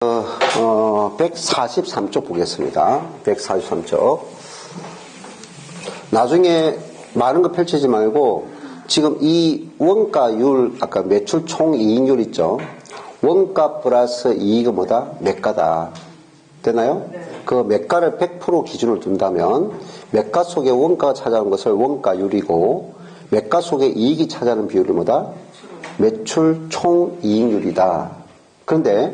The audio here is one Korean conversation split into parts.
143쪽 보겠습니다. 143쪽. 나중에 많은 거 펼치지 말고 지금 이 원가율, 아까 매출 총 이익률 있죠? 원가 플러스 이익은 뭐다? 매가다. 되나요? 네. 그 매가를 100% 기준으로 둔다면 매가 속에 원가가 차지하는 것을 원가율이고 매가 속에 이익이 차지하는 비율이 뭐다? 매출 총 이익률이다. 그런데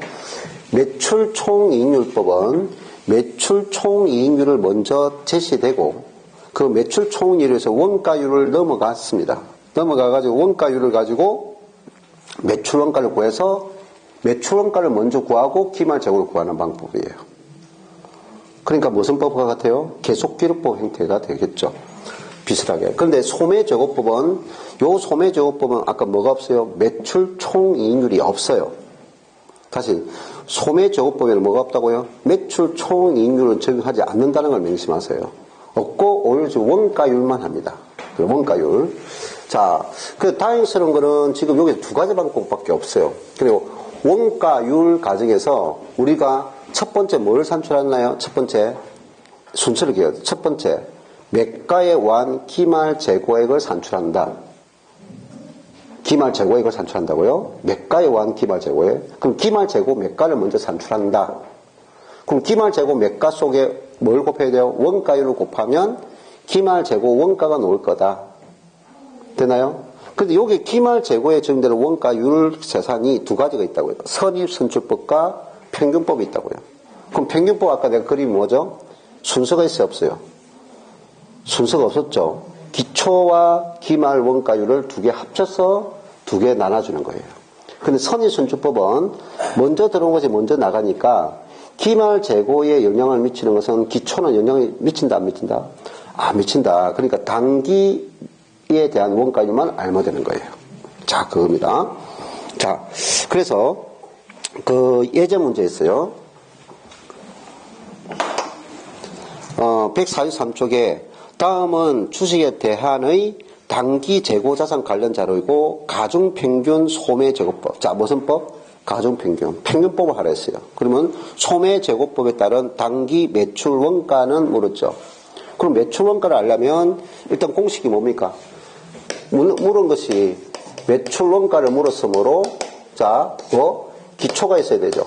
매출 총 이익률법은 매출 총 이익률을 먼저 제시되고 그 매출 총 이익률에서 원가율을 넘어갔습니다. 넘어가가지고 원가율을 가지고 매출 원가를 구해서 매출 원가를 먼저 구하고 기말 재고를 구하는 방법이에요. 그러니까 무슨 법과 같아요? 계속기록법 형태가 되겠죠. 비슷하게. 그런데 소매제고법은 요 소매제고법은 아까 뭐가 없어요? 매출 총 이익률이 없어요. 다시 소매제고법에는 뭐가 없다고요? 매출 총 이익률은 적용하지 않는다는 걸 명심하세요. 없고 오히려 지금 원가율만 합니다. 원가율. 자, 그 다행스러운 거는 지금 여기 두 가지 방법밖에 없어요. 그리고 원가율 과정에서 우리가 첫 번째 뭘 산출했나요? 첫 번째 순서를 기억해요. 첫 번째 매가에 완 기말 재고액을 산출한다. 기말 재고액을 산출한다고요? 매가에 완 기말 재고액. 그럼 기말 재고 매가를 먼저 산출한다. 그럼 기말 재고 매가 속에 뭘 곱해야 돼요? 원가율을 곱하면 기말 재고 원가가 나올 거다. 되나요? 근데 여기 기말 재고에 적용되는 원가율 세산이 두 가지가 있다고요. 선입선출법과 평균법이 있다고요. 그럼 평균법 아까 내가 그림이 뭐죠? 순서가 있어요, 없어요? 순서가 없었죠. 기초와 기말 원가율을 두 개 합쳐서 두 개 나눠주는 거예요. 근데 선입선출법은 먼저 들어온 것이 먼저 나가니까 기말 재고에 영향을 미치는 것은 기초는 영향이 미친다, 안 미친다? 안 미친다. 그러니까 단기에 대한 원가율만 알면 되는 거예요. 자, 그겁니다. 자, 그래서 그 예제 문제 있어요. 143쪽에 다음은 주식에 대한의 단기 재고자산 관련 자료이고 가중평균 소매제고법. 자, 무슨 법? 가중평균. 평균법을 하라 했어요. 그러면 소매제고법에 따른 단기 매출 원가는 물었죠. 그럼 매출 원가를 알려면 일단 공식이 뭡니까? 물은 것이 매출 원가를 물었으므로 자, 뭐? 기초가 있어야 되죠.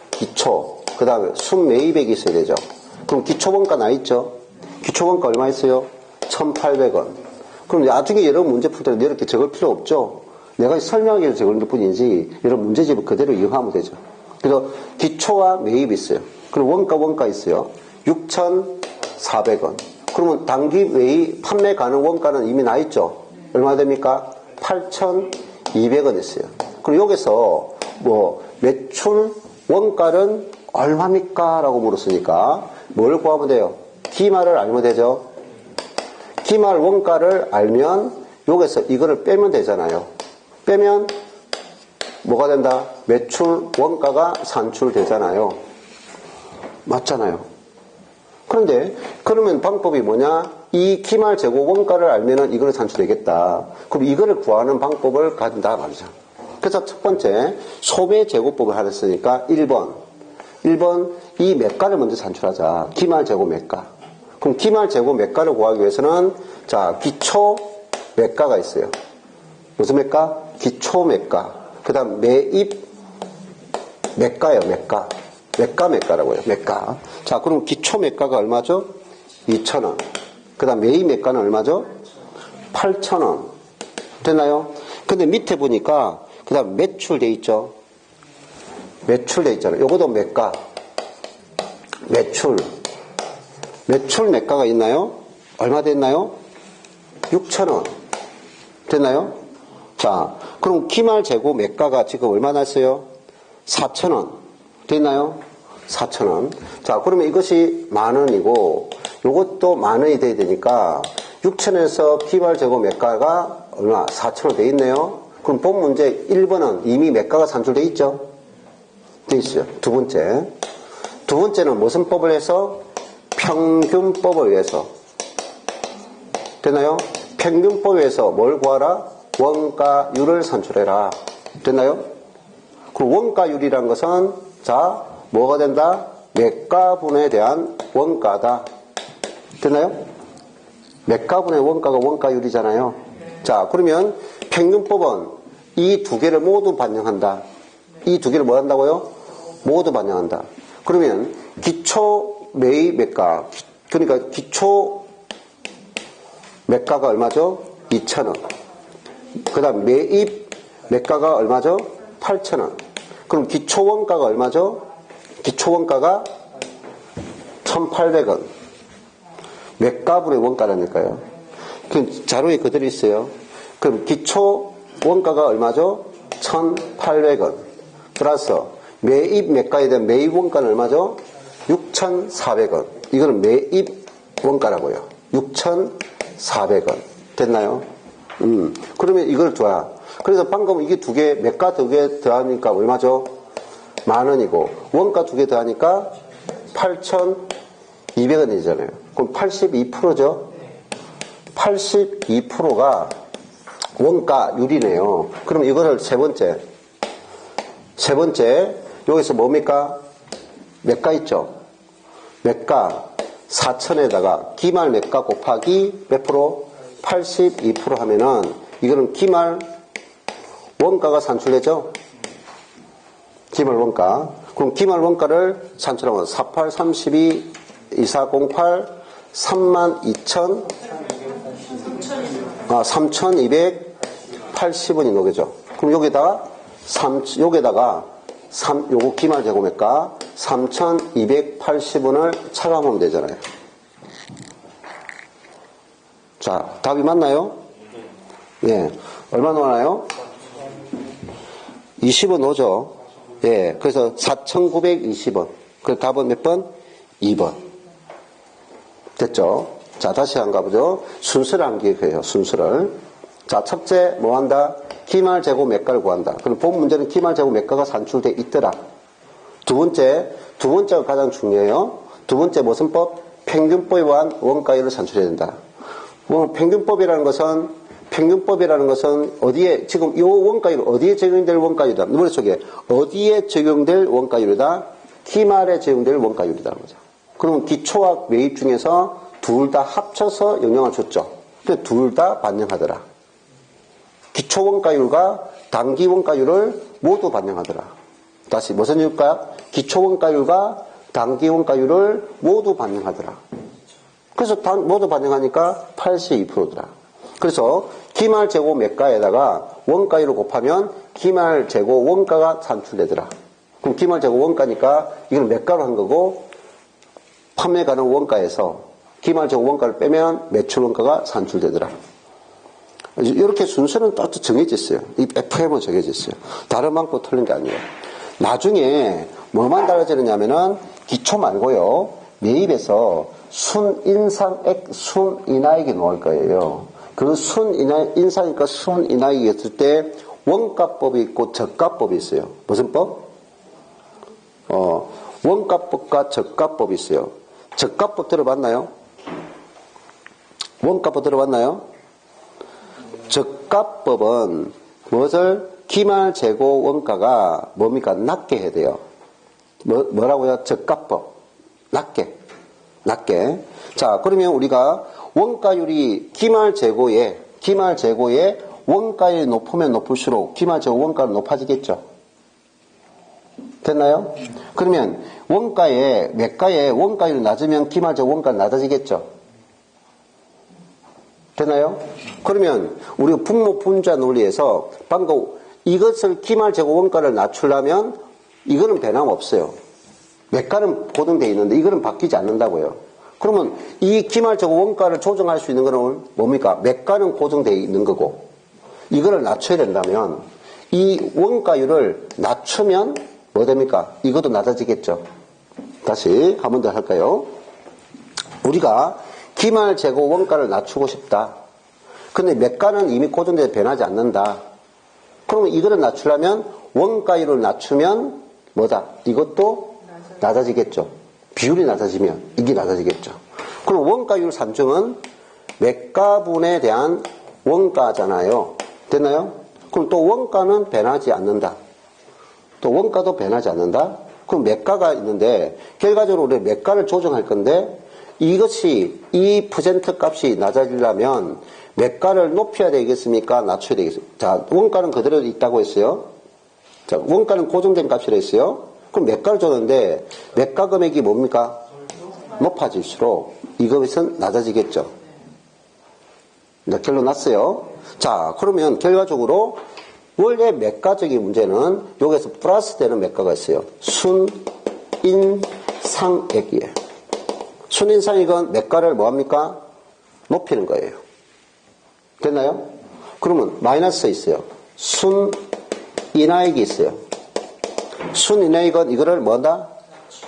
기초. 그 다음에 순매입액이 있어야 되죠. 그럼 기초원가 나 있죠? 기초원가 얼마 있어요? 1,800원. 그럼 나중에 여러분 문제 풀 때 이렇게 적을 필요 없죠? 내가 설명하기 위해서 적을 뿐이지 여러분 문제집을 그대로 이용하면 되죠. 그래서 기초와 매입이 있어요. 그리고 원가 있어요. 6,400원. 그러면 단기 매입 판매 가능 원가는 이미 나 있죠? 얼마 됩니까? 8,200원 있어요. 그리고 여기서 뭐 매출 원가는 얼마입니까? 라고 물었으니까 뭘 구하면 돼요? 기말을 알면 되죠. 기말 원가를 알면 여기서 이거를 빼면 되잖아요. 빼면 뭐가 된다? 매출 원가가 산출되잖아요. 맞잖아요. 그런데 그러면 방법이 뭐냐? 이 기말 재고 원가를 알면은 이거를 산출되겠다. 그럼 이거를 구하는 방법을 가진다 말이죠. 그래서 첫 번째 소매제고법을 하랬으니까 1번 이 매가를 먼저 산출하자. 기말 재고 매가. 그럼 기말 재고 매가를 구하기 위해서는 자 기초 매가가 있어요. 무슨 매가? 기초 매가. 그 다음 매입 매가예요. 매가라고요. 매가. 자 그럼 기초 매가가 얼마죠? 2,000원. 그 다음 매입 매가는 얼마죠? 8,000원. 됐나요? 근데 밑에 보니까 그 다음 매출 돼 있죠? 매출 돼 있잖아요. 요것도 매가. 매출 매가가 있나요? 얼마 됐나요? 6,000원. 됐나요? 자, 그럼 기말 재고 매가가 지금 얼마나 했어요? 4,000원. 됐나요? 4,000원. 자, 그러면 이것이 10,000원이고 요것도 10,000원이 돼야 되니까 6,000원에서 기말 재고 매가가 얼마? 4,000원 돼 있네요. 그럼 본 문제 1번은 이미 매가가 산출돼 있죠? 돼 있어요. 두 번째는 무슨 법을 해서? 평균법을 위해서. 됐나요? 평균법에서 뭘 구하라? 원가율을 산출해라. 됐나요? 그 원가율이란 것은 자, 뭐가 된다? 매가분에 대한 원가다. 됐나요? 매가분의 원가가 원가율이잖아요. 자, 그러면 평균법은 이 두 개를 모두 반영한다. 이 두 개를 뭐 한다고요? 모두 반영한다. 그러면 기초 매입 매가, 그러니까 기초 매가가 얼마죠? 2,000원. 그 다음 매입 매가가 얼마죠? 8,000원. 그럼 기초 원가가 얼마죠? 기초 원가가 1,800원. 매가분의 원가라니까요. 그 자료에 그대로 있어요. 그럼 기초 원가가 얼마죠? 1,800원. 플러스 매입 매가에 대한 매입 원가는 얼마죠? 6,400원. 이거는 매입 원가라고요. 6,400원. 됐나요? 그러면 이걸 줘야. 그래서 방금 이게 두 개, 매가 두 개 더하니까 얼마죠? 10,000원이고, 원가 두 개 더하니까 8,200원이잖아요. 그럼 82%죠? 82%가 원가율이네요. 그럼 이거를 세 번째, 여기서 뭡니까? 매가 있죠? 매가 4,000에다가 기말 매가 곱하기 몇 프로? 82% 하면은 이거는 기말 원가가 산출되죠? 기말 원가. 그럼 기말 원가를 산출하면 48, 32, 2408, 32,000, 3,280원이 나오겠죠. 그럼 여기다가 요거 기말 제곱매가 3,280원을 차감하면 되잖아요. 자, 답이 맞나요? 예. 얼마 나와요? 20원 오죠? 예. 그래서 4,920원. 그 답은 몇 번? 2번. 됐죠? 자, 다시 한번 가보죠. 순서를 암기해요, 순서를. 자, 첫째, 뭐 한다? 기말 제곱 매가를 구한다. 그럼 본 문제는 기말 제곱 매가가 산출돼 있더라. 두 번째가 가장 중요해요. 두 번째 무슨 법? 평균법에 의한 원가율을 산출해야 된다. 평균법이라는 것은 어디에, 지금 이 원가율, 어디에 적용될 원가율이다? 머릿속에, 어디에 적용될 원가율이다? 기말에 적용될 원가율이라는 거죠. 그러면 기초와 매입 중에서 둘 다 합쳐서 영향을 줬죠. 근데 둘 다 반영하더라. 기초 원가율과 단기 원가율을 모두 반영하더라. 다시 무슨 이유일까요? 기초 원가율과 단기 원가율을 모두 반영하더라. 그래서 모두 반영하니까 82%더라. 그래서 기말 재고 매가에다가 원가율을 곱하면 기말 재고 원가가 산출되더라. 그럼 기말 재고 원가니까 이건 매가로 한 거고, 판매 가능 원가에서 기말 재고 원가를 빼면 매출 원가가 산출되더라. 이렇게 순서는 딱 정해져 있어요. 이 FM은 정해져 있어요. 다른 방법 틀린 게 아니에요. 나중에 뭐만 달라지느냐면은 기초 말고요. 매입에서 순인상액, 순인하액이 나올 거예요. 그 순인상액과 순인하액이 있을 때 원가법이 있고 저가법이 있어요. 무슨 법? 원가법과 저가법이 있어요. 저가법 들어봤나요? 원가법 들어봤나요? 저가법은 무엇을? 기말 재고 원가가 뭡니까? 낮게 해야 돼요. 뭐라고요? 저가법. 낮게. 자, 그러면 우리가 원가율이 기말 재고에 원가율이 높으면 높을수록 기말 재고 원가는 높아지겠죠. 됐나요? 그러면 매가에 원가율이 낮으면 기말 재고 원가는 낮아지겠죠. 됐나요? 그러면 우리가 분모분자 논리에서 방금 이것을 기말 재고 원가를 낮추려면 이거는 변함없어요. 매가는 고정되어 있는데 이거는 바뀌지 않는다고요. 그러면 이 기말 재고 원가를 조정할 수 있는 거는 뭡니까? 매가는 고정되어 있는 거고 이거를 낮춰야 된다면 이 원가율을 낮추면 뭐 됩니까? 이것도 낮아지겠죠. 다시 한 번 더 할까요? 우리가 기말 재고 원가를 낮추고 싶다. 근데 매가는 이미 고정돼서 변하지 않는다. 그러면 이거를 낮추려면 원가율을 낮추면 뭐다? 이것도 낮아지겠죠. 비율이 낮아지면 이게 낮아지겠죠. 그럼 원가율 산정은 매가분에 대한 원가잖아요. 됐나요? 그럼 또 원가는 변하지 않는다. 또 원가도 변하지 않는다. 그럼 매가가 있는데 결과적으로 우리 매가를 조정할 건데 이것이 이 퍼센트 값이 낮아지려면 매가를 높여야 되겠습니까? 낮춰야 되겠습니까? 자, 원가는 그대로 있다고 했어요. 자, 원가는 고정된 값이라 했어요. 그럼 매가를 줬는데 매가 금액이 뭡니까? 높아질수록 이것은 낮아지겠죠. 자, 결론 났어요. 자, 그러면 결과적으로 원래 매가적인 문제는 여기서 플러스 되는 매가가 있어요. 순인상액이에요. 순인상액은 매가를 뭐합니까? 높이는 거예요. 됐나요? 그러면 마이너스 있어요. 순인하액이 있어요. 순인하액은 이거를 뭐다?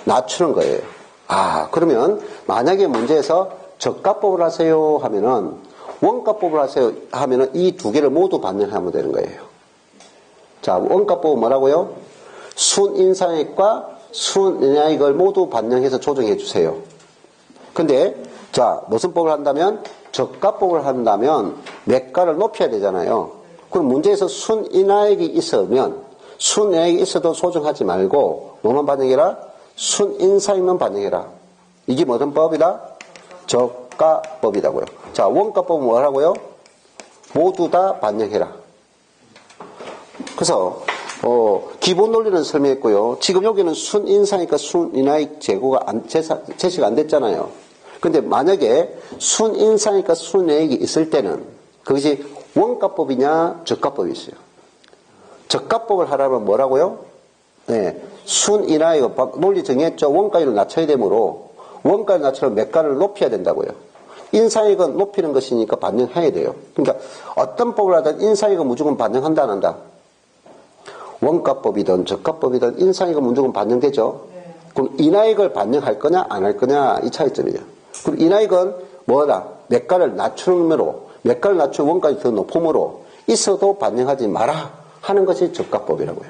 낮추는 거예요. 아, 그러면 만약에 문제에서 저가법을 하세요 하면은 원가법을 하세요 하면은 이 두 개를 모두 반영하면 되는 거예요. 자, 원가법은 뭐라고요? 순인상액과 순인하액을 모두 반영해서 조정해 주세요. 근데 자, 무슨 법을 한다면 저가법을 한다면 매가를 높여야 되잖아요. 그럼 문제에서 순인하액이 있으면 순인하액이 있어도 조정하지 말고 뭐만 반영해라? 순인상액만 반영해라. 이게 무슨 법이다? 저가법이라고요. 자, 원가법은 뭐라고요? 모두 다 반영해라. 그래서 기본 논리는 설명했고요. 지금 여기는 순인상액과 순인하액 제시가 안 됐잖아요. 근데 만약에 순인상액과 순인하액이 있을 때는 그것이 원가법이냐 저가법이 있어요. 저가법을 하려면 뭐라고요? 네, 순인하액 논리 정했죠. 원가율을 낮춰야 되므로 원가를 낮추면 매가를 높여야 된다고요. 인상액은 높이는 것이니까 반영해야 돼요. 그러니까 어떤 법을 하든 인상액은 무조건 반영한다 안 한다? 원가법이든 저가법이든 인상액은 무조건 반영되죠. 네. 그럼 인하액을 반영할 거냐 안 할 거냐 이 차이점이에요. 그럼 인하액은 뭐다? 매가를 낮추므로 매가를 낮추면 원가율이 더 높으므로 있어도 반영하지 마라 하는 것이 저가법이라고요.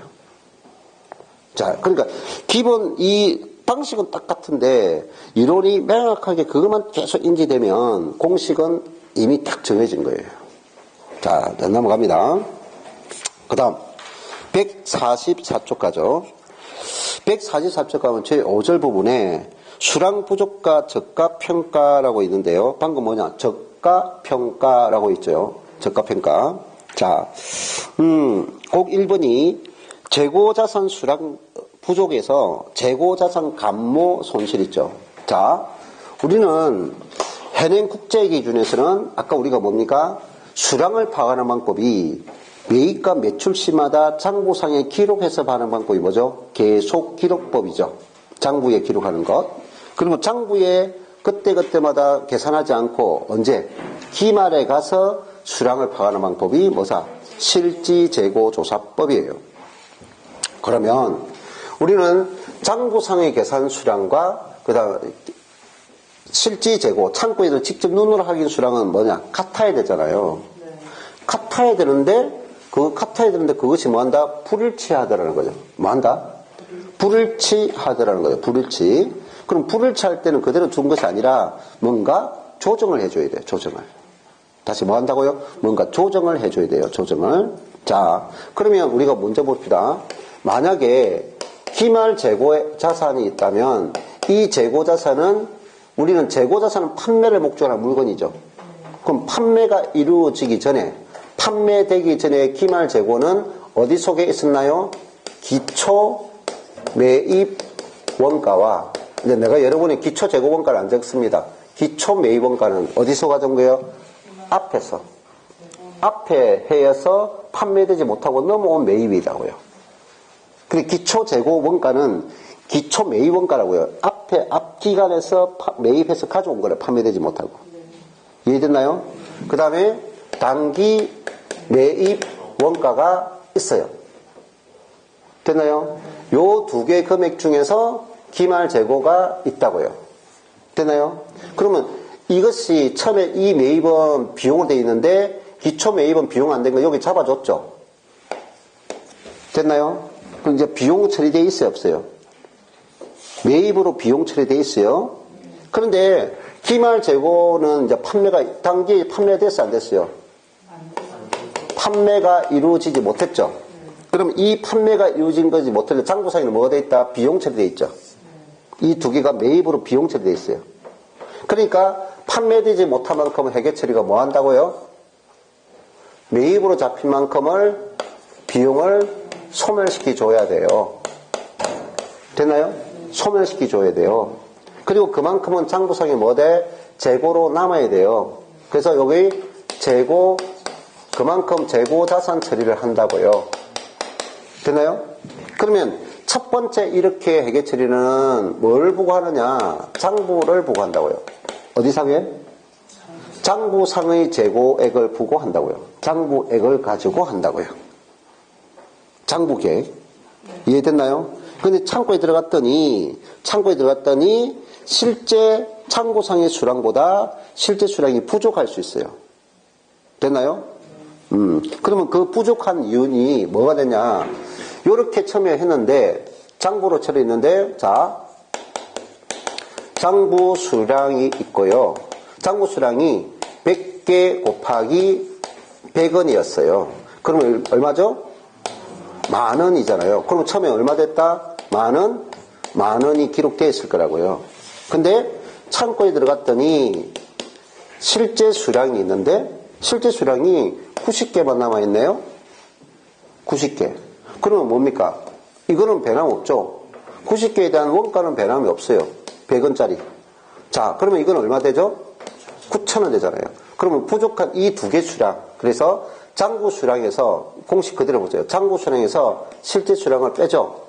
자, 그러니까 기본 이 방식은 딱 같은데 이론이 명확하게 그것만 계속 인지되면 공식은 이미 딱 정해진 거예요. 자, 넘어갑니다. 그 다음 144쪽 가죠. 144쪽 가면 제 5절 부분에 수량 부족과 저가평가라고 있는데요. 방금 뭐냐? 저가평가라고 있죠. 저가평가. 자, 꼭 1번이 재고자산 수량 부족에서 재고자산 감모 손실 있죠. 자, 우리는 현행 국제 기준에서는 아까 우리가 뭡니까? 수량을 파악하는 방법이 매입과 매출 시마다 장부상에 기록해서 파는 방법이 뭐죠? 계속 기록법이죠. 장부에 기록하는 것. 그리고 장부에 그때그때마다 계산하지 않고 언제? 기말에 가서 수량을 파악하는 방법이 뭐사? 실지재고조사법이에요. 그러면 우리는 장부상의 계산 수량과 그다음 실지재고 창고에서 직접 눈으로 확인 수량은 뭐냐? 같아야 되잖아요. 네. 같아야 되는데 그것이 뭐한다? 불일치하더라는 거죠. 뭐한다? 불일치하더라는 거죠. 불일치. 그럼 불일치할 때는 그대로 둔 것이 아니라 뭔가 조정을 해줘야 돼요. 조정을. 다시 뭐 한다고요? 뭔가 조정을 해줘야 돼요. 조정을. 자, 그러면 우리가 먼저 봅시다. 만약에 기말 재고 자산이 있다면 이 재고 자산은 우리는 재고 자산은 판매를 목적으로 한 물건이죠. 그럼 판매가 이루어지기 전에 판매되기 전에 기말 재고는 어디 속에 있었나요? 기초 매입 원가와 이제 내가 여러분이 기초 재고 원가를 안 적습니다. 기초 매입 원가는 어디서 가져온 거예요? 앞에서. 앞에 해여서 판매되지 못하고 넘어온 매입이라고요. 근데 기초 재고 원가는 기초 매입 원가라고요. 앞 기간에서 매입해서 가져온 거래. 판매되지 못하고. 이해됐나요? 그 다음에 단기 매입 원가가 있어요. 됐나요? 요 두 개 금액 중에서 기말 재고가 있다고요. 됐나요? 그러면 이것이 처음에 이 매입은 비용으로 되어 있는데 기초 매입은 비용 안 된 거 여기 잡아줬죠. 됐나요? 그럼 이제 비용 처리되어 있어요, 없어요? 매입으로 비용 처리되어 있어요. 그런데 기말 재고는 이제 단기에 판매됐어, 안 됐어요? 판매가 이루어지지 못했죠. 그럼 이 판매가 이루어진 거지 못해 장부상에는 뭐가 돼 있다? 비용 처리돼 있죠. 이 두 개가 매입으로 비용 처리돼 있어요. 그러니까 판매되지 못한 만큼은 회계 처리가 뭐 한다고요? 매입으로 잡힌 만큼을 비용을 소멸시켜 줘야 돼요. 됐나요? 소멸시켜 줘야 돼요. 그리고 그만큼은 장부상에 뭐 돼? 재고로 남아야 돼요. 그래서 여기 재고, 그만큼 재고 자산 처리를 한다고요. 됐나요? 그러면 첫 번째 이렇게 회계 처리는 뭘 보고 하느냐? 장부를 보고 한다고요. 어디상에? 장부상의 재고액을 보고 한다고요. 장부액을 가지고 한다고요. 장부계획. 이해됐나요? 근데 창고에 들어갔더니 실제 창고상의 수량보다 실제 수량이 부족할 수 있어요. 됐나요? 그러면 그 부족한 이유는 뭐가 되냐? 요렇게 처음에 했는데, 장부로 처리했는데, 자, 장부 수량이 있고요. 장부 수량이 100개 곱하기 100원이었어요. 그러면 얼마죠? 10,000원이잖아요. 그럼 처음에 얼마 됐다? 10,000원? 10,000원이 기록되어 있을 거라고요. 근데 창고에 들어갔더니 실제 수량이 있는데 실제 수량이 90개만 남아있네요. 90개. 그러면 뭡니까? 이거는 배남 없죠. 90개에 대한 원가는 배남이 없어요. 100원짜리. 자, 그러면 이건 얼마 되죠? 9,000원 되잖아요. 그러면 부족한 이 두 개 수량. 그래서 장부 수량에서 공식 그대로 보세요. 장부 수량에서 실제 수량을 빼죠.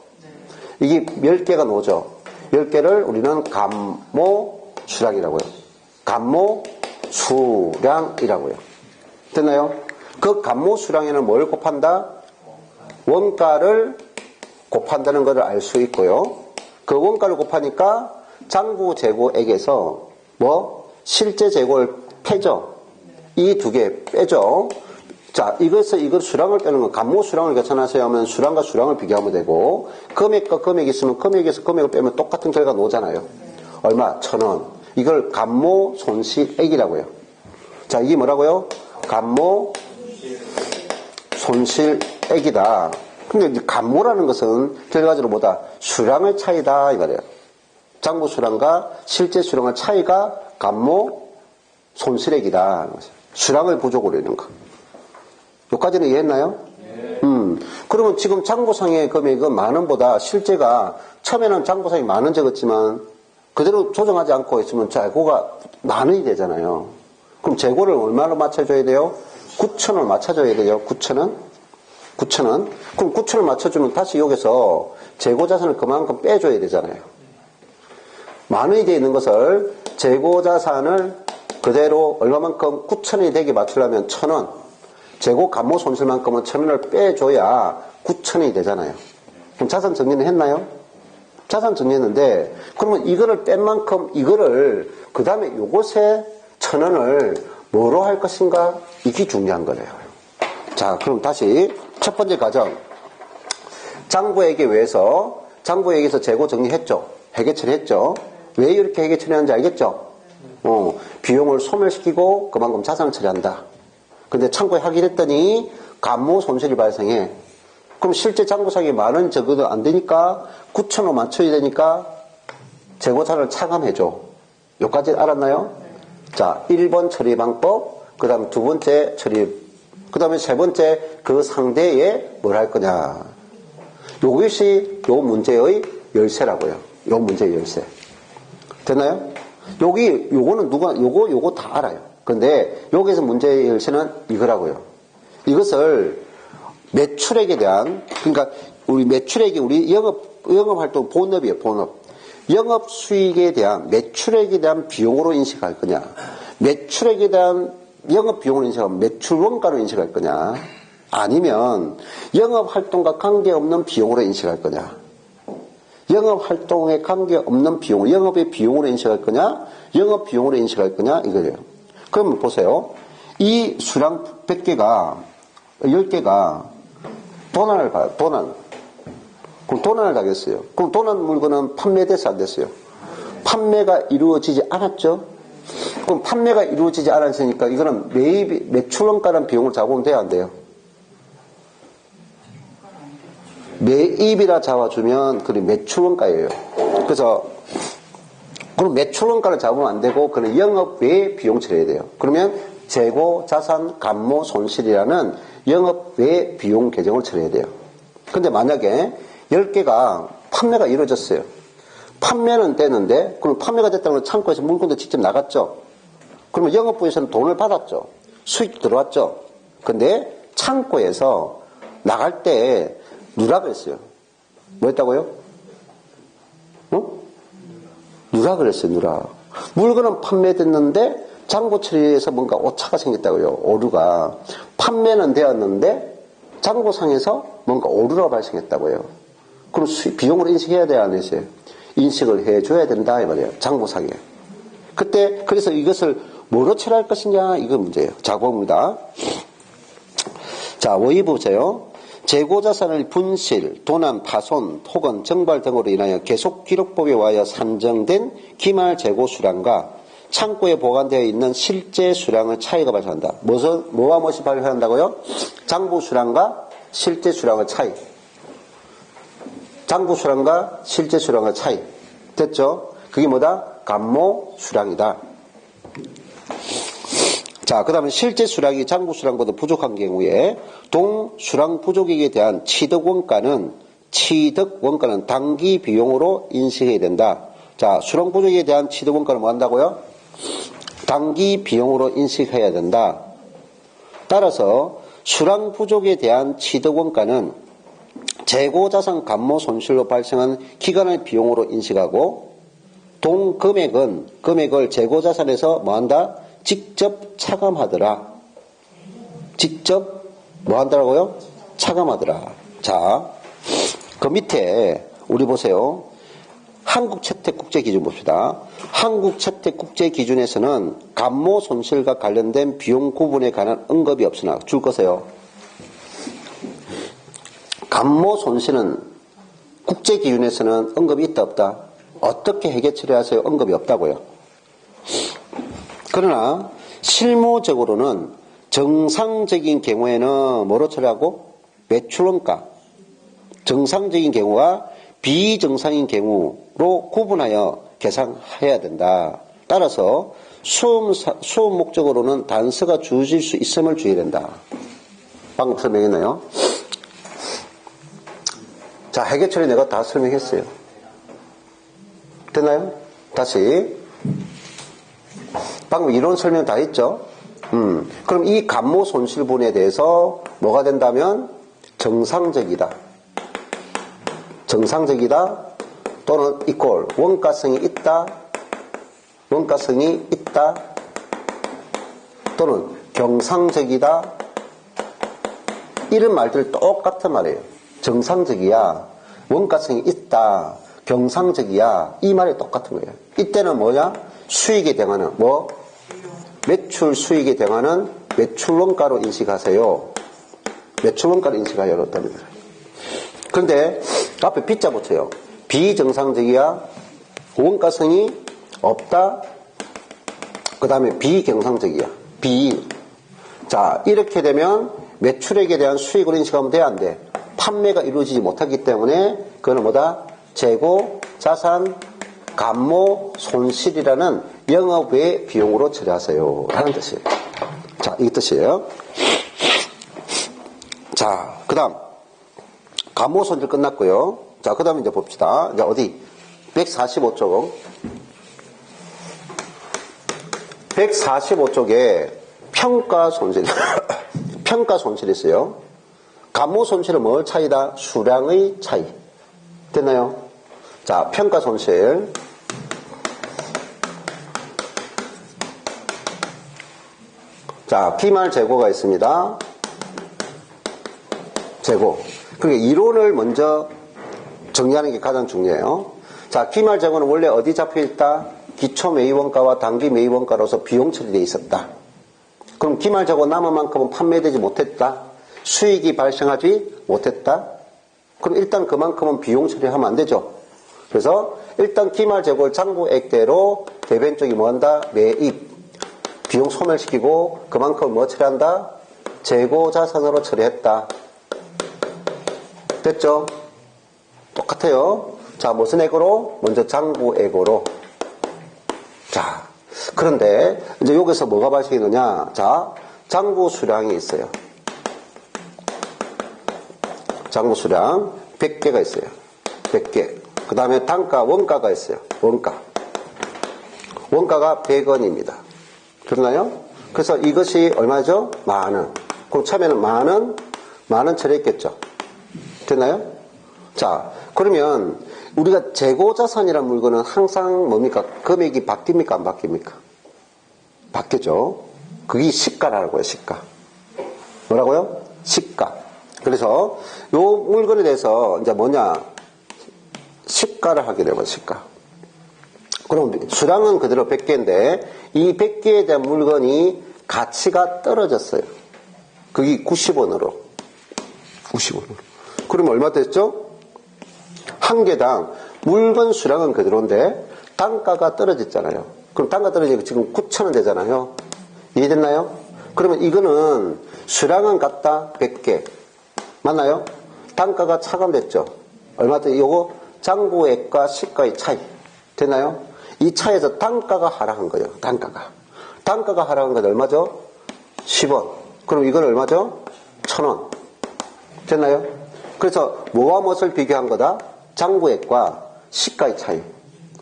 이게 10개가 나오죠. 10개를 우리는 감모 수량이라고요. 감모 수량이라고요. 됐나요? 그 감모 수량에는 뭘 곱한다? 원가를 곱한다는 것을 알 수 있고요. 그 원가를 곱하니까 장부 재고액에서 뭐 실제 재고를 빼죠. 이 두 개 빼죠. 자, 이걸 수량을 빼는 건 감모 수량을 계산하세요 하면 수량과 수량을 비교하면 되고, 금액과 금액이 있으면 금액에서 금액을 빼면 똑같은 결과가 나오잖아요. 얼마? 1,000원. 이걸 감모 손실액이라고요. 자, 이게 뭐라고요? 감모 손실액이다. 근데 이제 감모라는 것은 결과적으로 뭐다? 수량의 차이다 이 말이에요. 장부 수량과 실제 수량의 차이가 감모 손실액이다. 수량을 부족으로 있는 거. 여기까지는 이해했나요? 네. 그러면 지금 장부상의 금액은 10,000원보다 실제가 처음에는 장부상이 10,000원 적었지만 그대로 조정하지 않고 있으면 재고가 10,000원이 되잖아요. 그럼 재고를 얼마로 맞춰줘야 돼요? 9,000원 맞춰줘야 돼요. 9,000원? 9,000원? 그럼 9,000원 맞춰주면 다시 여기서 재고 자산을 그만큼 빼줘야 되잖아요. 10,000원이 되어 있는 것을 재고 자산을 그대로 얼마만큼 9,000원이 되게 맞추려면 1,000원. 재고 감모 손실만큼은 1,000원을 빼줘야 9,000원이 되잖아요. 그럼 자산 정리는 했나요? 자산 정리했는데, 그러면 이거를 뺀 만큼 이거를 그 다음에 요것에 1,000원을 뭐로 할 것인가? 이게 중요한 거예요. 자, 그럼 다시 첫 번째 과정. 장부액에 의해서 장부액에서 재고 정리했죠. 회계 처리했죠. 왜 이렇게 회계 처리하는지 알겠죠? 비용을 소멸시키고 그만큼 자산을 처리한다. 근데 창고에 하기했더니 감모 손실이 발생해. 그럼 실제 장부상에 10,000원 적어도 안 되니까 9,000원 맞춰야 되니까 재고자를 차감해줘. 여기까지 알았나요? 자, 1번 처리 방법, 그 다음 두 번째 처리, 그 다음에 세 번째 그 상대에 뭘 할 거냐. 요것이 요 문제의 열쇠라고요. 요 문제의 열쇠. 됐나요? 요거는 요거 다 알아요. 근데 여기서 문제의 열쇠는 이거라고요. 이것을 매출액에 대한, 그러니까 우리 매출액이 우리 영업활동 본업이에요, 본업. 영업 수익에 대한, 매출액에 대한 비용으로 인식할 거냐. 매출액에 대한 영업 비용으로 인식하면 매출 원가로 인식할 거냐. 아니면 영업활동과 관계없는 비용으로 인식할 거냐. 영업활동에 관계없는 비용, 영업의 비용으로 인식할 거냐. 영업 비용으로 인식할 거냐. 이거예요. 그럼 보세요. 이 수량 100개가, 10개가 도난을 봐요. 도난. 그럼 도난을 당했어요. 그럼 도난 물건은 판매돼서 안 됐어요. 판매가 이루어지지 않았죠? 그럼 판매가 이루어지지 않았으니까 이거는 매출원가라는 비용을 잡으면 돼요, 안 돼요? 매입이라 잡아주면 그게 매출원가예요. 그래서 그럼 매출원가를 잡으면 안 되고 그는 영업 외 비용 처리해야 돼요. 그러면 재고, 자산, 감모, 손실이라는 영업 외 비용 계정을 처리해야 돼요. 근데 만약에 10개가 판매가 이루어졌어요. 판매는 되는데 그럼 판매가 됐다는 건 창고에서 물건도 직접 나갔죠. 그러면 영업부에서는 돈을 받았죠. 수익 들어왔죠. 근데 창고에서 나갈 때 누락을 했어요. 뭐 했다고요? 누락을 했어요. 누락. 물건은 판매됐는데 잔고 처리에서 뭔가 오차가 생겼다고요. 오류가. 판매는 되었는데 잔고상에서 뭔가 오류가 발생했다고요. 그럼 비용으로 인식해야 돼야 안 해서요? 인식을 해줘야 된다 이 말이에요. 잔고상에. 그때 그래서 이것을 뭐로 처리할 것이냐 이거 문제예요. 자 봅니다. 자 워이 보세요. 재고자산을 분실, 도난, 파손 혹은 정발 등으로 인하여 계속 기록법에 의하여 산정된 기말 재고 수량과 창고에 보관되어 있는 실제 수량의 차이가 발생한다. 뭐와 무엇이 발생한다고요? 장부 수량과 실제 수량의 차이. 장부 수량과 실제 수량의 차이. 됐죠? 그게 뭐다? 감모 수량이다. 자, 그 다음에 실제 수량이 장부 수량보다 부족한 경우에 동수량 부족액에 대한 취득원가는 단기 비용으로 인식해야 된다. 자, 수량 부족에 대한 취득원가는 뭐 한다고요? 단기 비용으로 인식해야 된다. 따라서 수량 부족에 대한 취득원가는 재고자산 감모 손실로 발생한 기간의 비용으로 인식하고 금액을 재고자산에서 뭐 한다? 직접 차감하더라. 직접 뭐 한다고요? 차감하더라. 자, 그 밑에 우리 보세요. 한국채택국제기준 봅시다. 한국채택국제기준에서는 감모 손실과 관련된 비용 구분에 관한 언급이 없으나 줄 거세요. 감모 손실은 국제기준에서는 언급이 있다 없다? 어떻게 회계 처리하세요? 언급이 없다고요. 그러나 실무적으로는 정상적인 경우에는 뭐로 처리하고? 매출원가. 정상적인 경우와 비정상인 경우로 구분하여 계산해야 된다. 따라서 수업 목적으로는 단서가 주어질 수 있음을 주의해야 된다. 방금 설명했나요? 자, 회계 처리 내가 다 설명했어요. 됐나요? 다시. 방금 이론 설명 다 했죠? 그럼 이 감모 손실분에 대해서 뭐가 된다면 정상적이다. 정상적이다 또는 이꼴 원가성이 있다. 원가성이 있다. 또는 경상적이다. 이런 말들 똑같은 말이에요. 정상적이야. 원가성이 있다. 경상적이야. 이 말이 똑같은 거예요. 이때는 뭐냐? 수익에 대응하는 뭐? 매출 수익에 대응하는 매출원가로 인식하세요. 매출원가로 인식하여 그렇다는 거예요. 그런데 앞에 B자 붙여요. 비정상적이야. 원가성이 없다. 그 다음에 비경상적이야. 자, 이렇게 되면 매출액에 대한 수익을 인식하면 돼, 안 돼? 판매가 이루어지지 못하기 때문에 그거는 뭐다? 재고, 자산, 감모, 손실이라는 영업 외 비용으로 처리하세요. 라는 뜻이에요. 자, 이 뜻이에요. 자, 그 다음. 감모 손실 끝났고요. 자, 그 다음에 이제 봅시다. 이제 어디? 145쪽. 145쪽에 평가 손실. 평가 손실이 있어요. 감모 손실은 뭘 차이다? 수량의 차이. 됐나요? 자, 평가 손실. 자, 기말 재고가 있습니다. 재고. 그러니까 이론을 먼저 정리하는 게 가장 중요해요. 자, 기말 재고는 원래 어디 잡혀 있다? 기초 매입원가와 단기 매입원가로서 비용 처리되어 있었다. 그럼 기말 재고 남은 만큼은 판매되지 못했다. 수익이 발생하지 못했다. 그럼 일단 그만큼은 비용 처리하면 안 되죠. 그래서 일단 기말 재고를 장부액대로 대변 쪽이 뭐 한다? 매입. 비용 소멸시키고 그만큼 뭐 처리한다? 재고 자산으로 처리했다. 됐죠? 똑같아요. 자, 무슨 액으로? 먼저 장부액으로. 자, 그런데 이제 여기서 뭐가 발생이느냐? 자, 장부 수량이 있어요. 장부 수량 100개가 있어요. 100개. 그 다음에 단가, 원가가 있어요. 원가. 원가가 100원입니다. 그러나요? 그래서 이것이 얼마죠? 10,000원. 그럼 처음에는 10,000원 처리했겠죠. 됐나요? 자, 그러면 우리가 재고자산이라는 물건은 항상 뭡니까? 금액이 바뀝니까? 안 바뀝니까? 바뀌죠. 그게 시가라고 해요. 시가. 뭐라고요? 시가. 그래서 요 물건에 대해서 이제 뭐냐? 시가를 하게 되면 시가. 그럼 수량은 그대로 100개인데 이 100개에 대한 물건이 가치가 떨어졌어요. 그게 90원으로. 90원으로. 그러면 얼마 됐죠? 한 개당 물건 수량은 그대로인데 단가가 떨어졌잖아요. 그럼 단가 떨어지고 지금 9,000원 되잖아요. 이해됐나요? 그러면 이거는 수량은 같다 100개. 맞나요? 단가가 차감됐죠. 얼마 때 요거 장부액과 시가의 차이. 됐나요? 이 차이에서 단가가 하락한 거예요. 단가가 하락한 건 얼마죠? 10원. 그럼 이건 얼마죠? 1,000원. 됐나요? 그래서 뭐와 무엇을 비교한 거다? 장부액과 시가의 차이.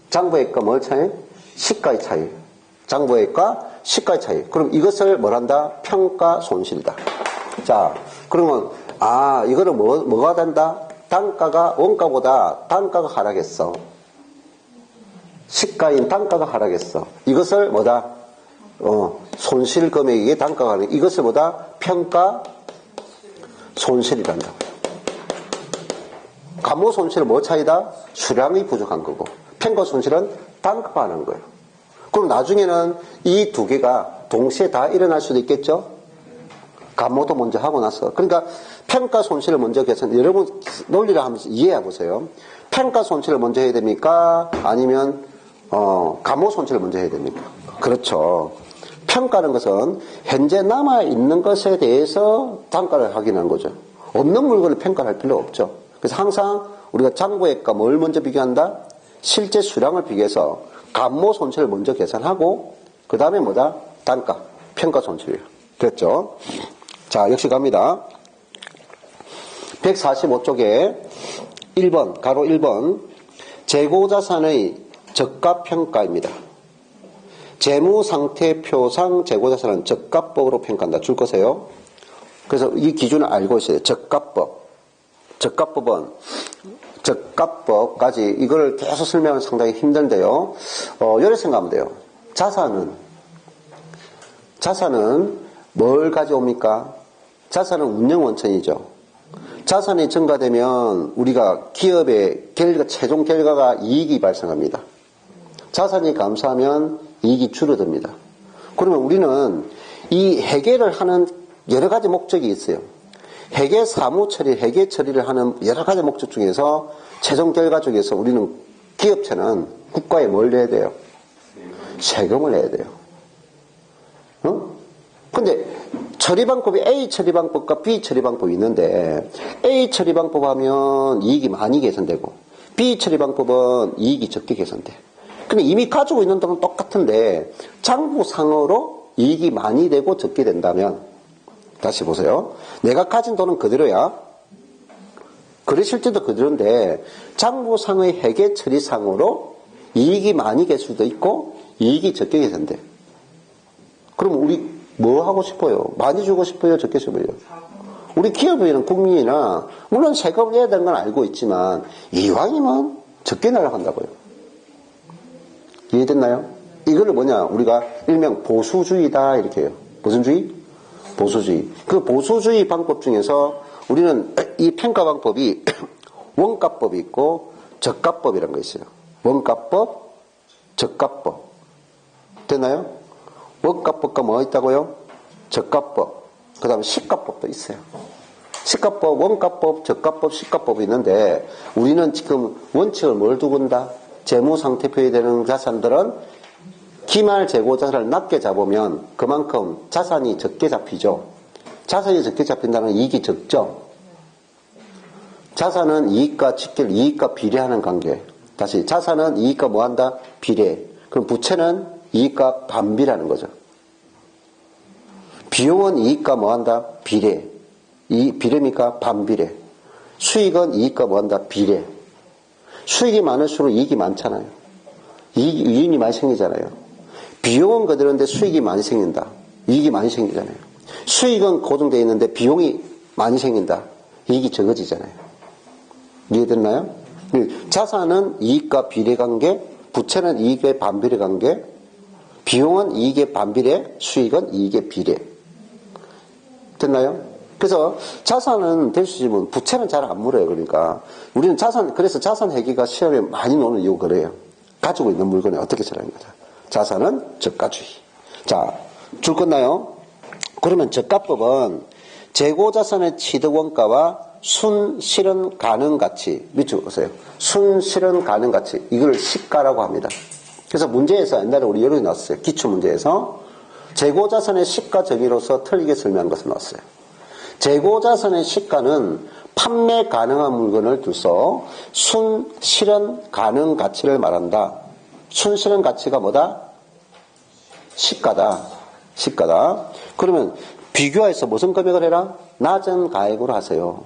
장부액과 뭘 차이? 시가의 차이. 장부액과 시가의 차이. 그럼 이것을 뭐란다? 평가 손실이다. 자, 그러면 이거를 뭐가 된다? 단가가 원가보다 단가가 하락했어. 시가인 단가가 하락했어. 이것을 뭐다? 손실 금액이 단가가 하락. 이것을 뭐다? 평가 손실이란다. 감모 손실은 뭐 차이다? 수량이 부족한 거고 평가 손실은 단가가 하는 거예요. 그럼 나중에는 이 두 개가 동시에 다 일어날 수도 있겠죠? 감모도 먼저 하고 나서. 그러니까 평가 손실을 먼저 계산. 여러분 논리를 하면서 이해해 보세요. 평가 손실을 먼저 해야 됩니까? 아니면 감모 손실을 먼저 해야 됩니까? 그렇죠. 평가는 것은 현재 남아있는 것에 대해서 단가를 확인하는 거죠. 없는 물건을 평가할 필요 없죠. 그래서 항상 우리가 장부액과 뭘 먼저 비교한다? 실제 수량을 비교해서 감모 손실을 먼저 계산하고 그 다음에 뭐다? 단가, 평가 손실이에요. 됐죠? 자, 역시 갑니다. 145쪽에 1번, 가로 1번 재고자산의 적가평가입니다. 재무상태표상 재고자산은 적가법으로 평가한다. 줄 거세요. 그래서 이 기준을 알고 있어요. 적가법. 적가법은 적가법까지 이걸 계속 설명하면 상당히 힘든데요. 이렇게 생각하면 돼요. 자산은 뭘 가져옵니까? 자산은 운영 원천이죠. 자산이 증가되면 우리가 기업의 최종 결과가 이익이 발생합니다. 자산이 감소하면 이익이 줄어듭니다. 그러면 우리는 이 회계를 하는 여러 가지 목적이 있어요. 회계 사무 처리, 회계 처리를 하는 여러 가지 목적 중에서 최종 결과 중에서 우리는 기업체는 국가에 뭘 내야 돼요? 세금을 내야 돼요. 근데 처리 방법이 A 처리 방법과 B 처리 방법이 있는데 A 처리 방법 하면 이익이 많이 계산되고 B 처리 방법은 이익이 적게 계산돼. 근데 이미 가지고 있는 돈은 똑같은데 장부상으로 이익이 많이 되고 적게 된다면 다시 보세요. 내가 가진 돈은 그대로야. 그러실 때도 그대로인데 장부상의 회계 처리상으로 이익이 많이 될 수도 있고 이익이 적게 계산돼. 그럼 우리 뭐 하고 싶어요? 많이 주고 싶어요? 적게 싶어요? 우리 기업이나 국민이나 물론 세금을 내야 되는 건 알고 있지만 이왕이면 적게 날아간다고요. 이해됐나요? 이거를 뭐냐? 우리가 일명 보수주의다 이렇게 해요. 무슨 주의? 보수주의. 그 보수주의 방법 중에서 우리는 이 평가 방법이 원가법이 있고 적가법이라는 거 있어요. 원가법, 적가법. 됐나요? 원가법과 뭐가 있다고요? 적가법. 그 다음에 시가법도 있어요. 시가법, 원가법, 적가법, 시가법이 있는데 우리는 지금 원칙을 뭘 두고 있다? 재무상태표에 되는 자산들은 기말 재고자산을 낮게 잡으면 그만큼 자산이 적게 잡히죠. 자산이 적게 잡힌다는 이익이 적죠. 자산은 이익과 직결, 이익과 비례하는 관계. 다시 자산은 이익과 뭐한다? 비례. 그럼 부채는 이익과 반비례하는 거죠. 비용은 이익과 뭐한다? 비례. 비례입니까? 반비례. 수익은 이익과 뭐한다? 비례. 수익이 많을수록 이익이 많잖아요. 이익이 많이 생기잖아요. 비용은 그대로인데 수익이 많이 생긴다. 이익이 많이 생기잖아요. 수익은 고정되어 있는데 비용이 많이 생긴다. 이익이 적어지잖아요. 이해됐나요? 자산은 이익과 비례 관계, 부채는 이익의 반비례 관계, 비용은 이익의 반비례, 수익은 이익의 비례. 됐나요? 그래서 자산은 될 수 있으면 부채는 잘 안 물어요. 그러니까 우리는 그래서 자산 회계가 시험에 많이 나오는 이유가 그래요. 가지고 있는 물건에 어떻게 처리하는 거죠. 자산은 저가주의. 자, 줄 끝나요? 그러면 저가법은 재고자산의 취득원가와 순실현 가능가치, 밑으로 보세요. 순실현 가능가치, 이걸 시가라고 합니다. 그래서 문제에서 옛날에 우리 여러 개 나왔어요. 기출문제에서 재고자산의 시가 정의로서 틀리게 설명한 것을 나왔어요. 재고자산의 시가는 판매 가능한 물건을 두서 순실현 가능 가치를 말한다. 순실현 가치가 뭐다? 시가다. 시가다. 그러면 비교해서 무슨 금액을 해라? 낮은 가액으로 하세요.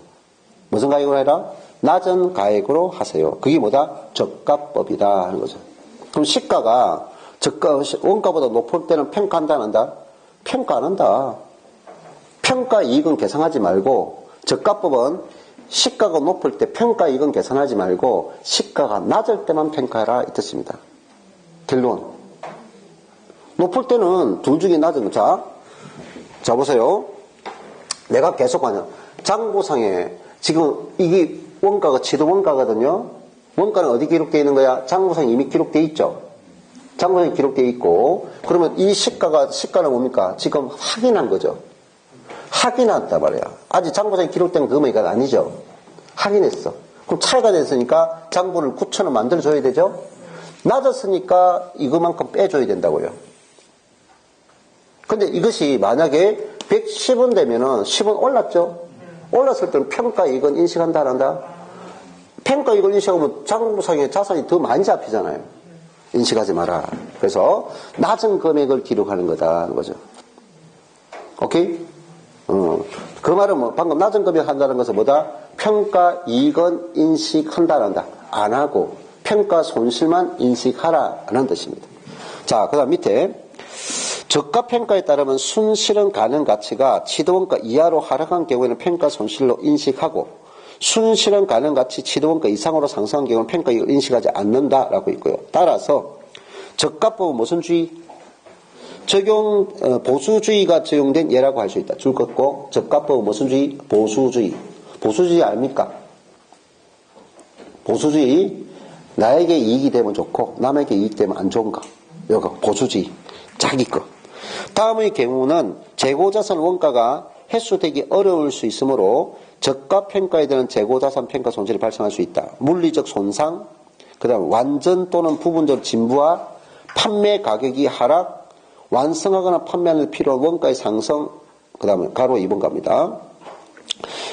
무슨 가액으로 해라? 낮은 가액으로 하세요. 그게 뭐다? 저가법이다 하는 거죠. 그럼 시가가 원가보다 높을 때는 평가한다 안 한다? 평가 안 한다. 평가 이익은 계산하지 말고 저가법은 시가가 높을 때 평가 이익은 계산하지 말고 시가가 낮을 때만 평가해라 이 뜻입니다. 결론. 높을 때는 둘 중에 낮은 거. 자 보세요. 내가 계속 하냐. 장부상에 지금 이게 원가가 취득 원가거든요. 원가는 어디 기록되어 있는 거야? 장부상에 이미 기록되어 있죠. 장부상에 기록되어 있고 그러면 이 시가는 뭡니까? 지금 확인한 거죠. 확인했단 말이야. 아직 장부상에 기록된 금액이 아니죠. 확인했어. 그럼 차이가 됐으니까 장부를 9,000원 만들어줘야 되죠. 낮았으니까 이거만큼 빼줘야 된다고요. 근데 이것이 만약에 110원 되면은 10원 올랐죠. 올랐을 때는 평가 이익은 인식한다 안 한다? 평가 이익을 인식하면 장부상에 자산이 더 많이 잡히잖아요. 인식하지 마라. 그래서 낮은 금액을 기록하는 거다 하는 거죠. 오케이? 그 말은 뭐 방금 낮은 금액 한다는 것은 뭐다? 평가 이익은 인식한다 안 한다? 안 하고 평가 손실만 인식하라는 뜻입니다. 자, 그 다음 밑에 저가 평가에 따르면 순실현 가능 가치가 취득원가 이하로 하락한 경우에는 평가 손실로 인식하고 순실현 가능 가치 취득원가 이상으로 상승한 경우는 평가 이익을 인식하지 않는다라고 있고요. 따라서 저가법은 무슨 주의? 보수주의가 적용된 예라고 할 수 있다. 줄 긋고 저가법은 무슨 주의? 보수주의. 보수주의 아닙니까? 보수주의. 나에게 이익이 되면 좋고 남에게 이익이 되면 안 좋은가? 이거 보수주의. 자기 거. 다음의 경우는 재고자산 원가가 해소되기 어려울 수 있으므로 저가평가에 대한 재고자산 평가 손실이 발생할 수 있다. 물리적 손상, 그 다음 완전 또는 부분적 진부와 판매 가격이 하락, 완성하거나 판매하는 필요한 원가의 상승, 그 다음에 가로 2번 갑니다.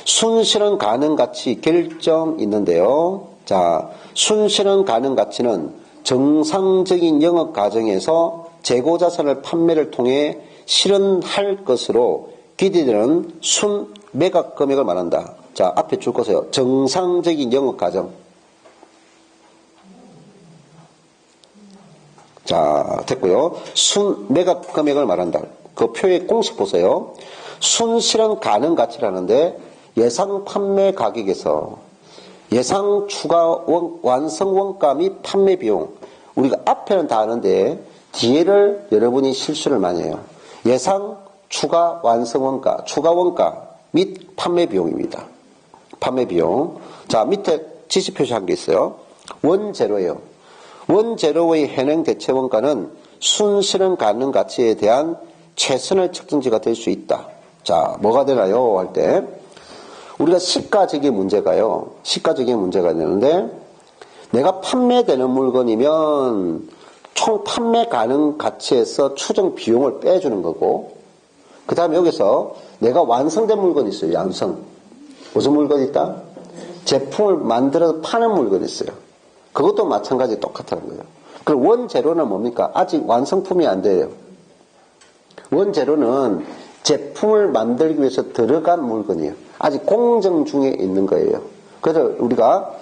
순실현 가능 가치 결정 있는데요. 자, 순실현 가능 가치는 정상적인 영업 과정에서 재고자산을 판매를 통해 실현할 것으로 기대되는 순 매각 금액을 말한다. 자, 앞에 줄 거세요. 정상적인 영업 과정. 자, 됐고요. 순 매각 금액을 말한다. 그 표의 공식 보세요. 순실현 가능 가치라는데 예상 판매 가격에서 예상 추가 완성 원가 및 판매 비용. 우리가 앞에는 다 아는데 뒤에를 여러분이 실수를 많이 해요. 예상 추가 완성 원가, 추가 원가 및 판매 비용입니다. 판매 비용. 자, 밑에 지시 표시한 게 있어요. 원재료예요. 원재료의 현행 대체 원가는 순실현 가능 가치에 대한 최선의 측정지가 될 수 있다. 자, 뭐가 되나요? 할 때 우리가 시가적인 문제가요. 시가적인 문제가 되는데 내가 판매되는 물건이면 총 판매 가능 가치에서 추정 비용을 빼주는 거고 그 다음에 여기서 내가 완성된 물건이 있어요. 완성. 무슨 물건이 있다? 제품을 만들어서 파는 물건이 있어요. 그것도 마찬가지 똑같다는 거예요. 그리고 원재료는 뭡니까? 아직 완성품이 안 돼요. 원재료는 제품을 만들기 위해서 들어간 물건이에요. 아직 공정 중에 있는 거예요. 그래서 우리가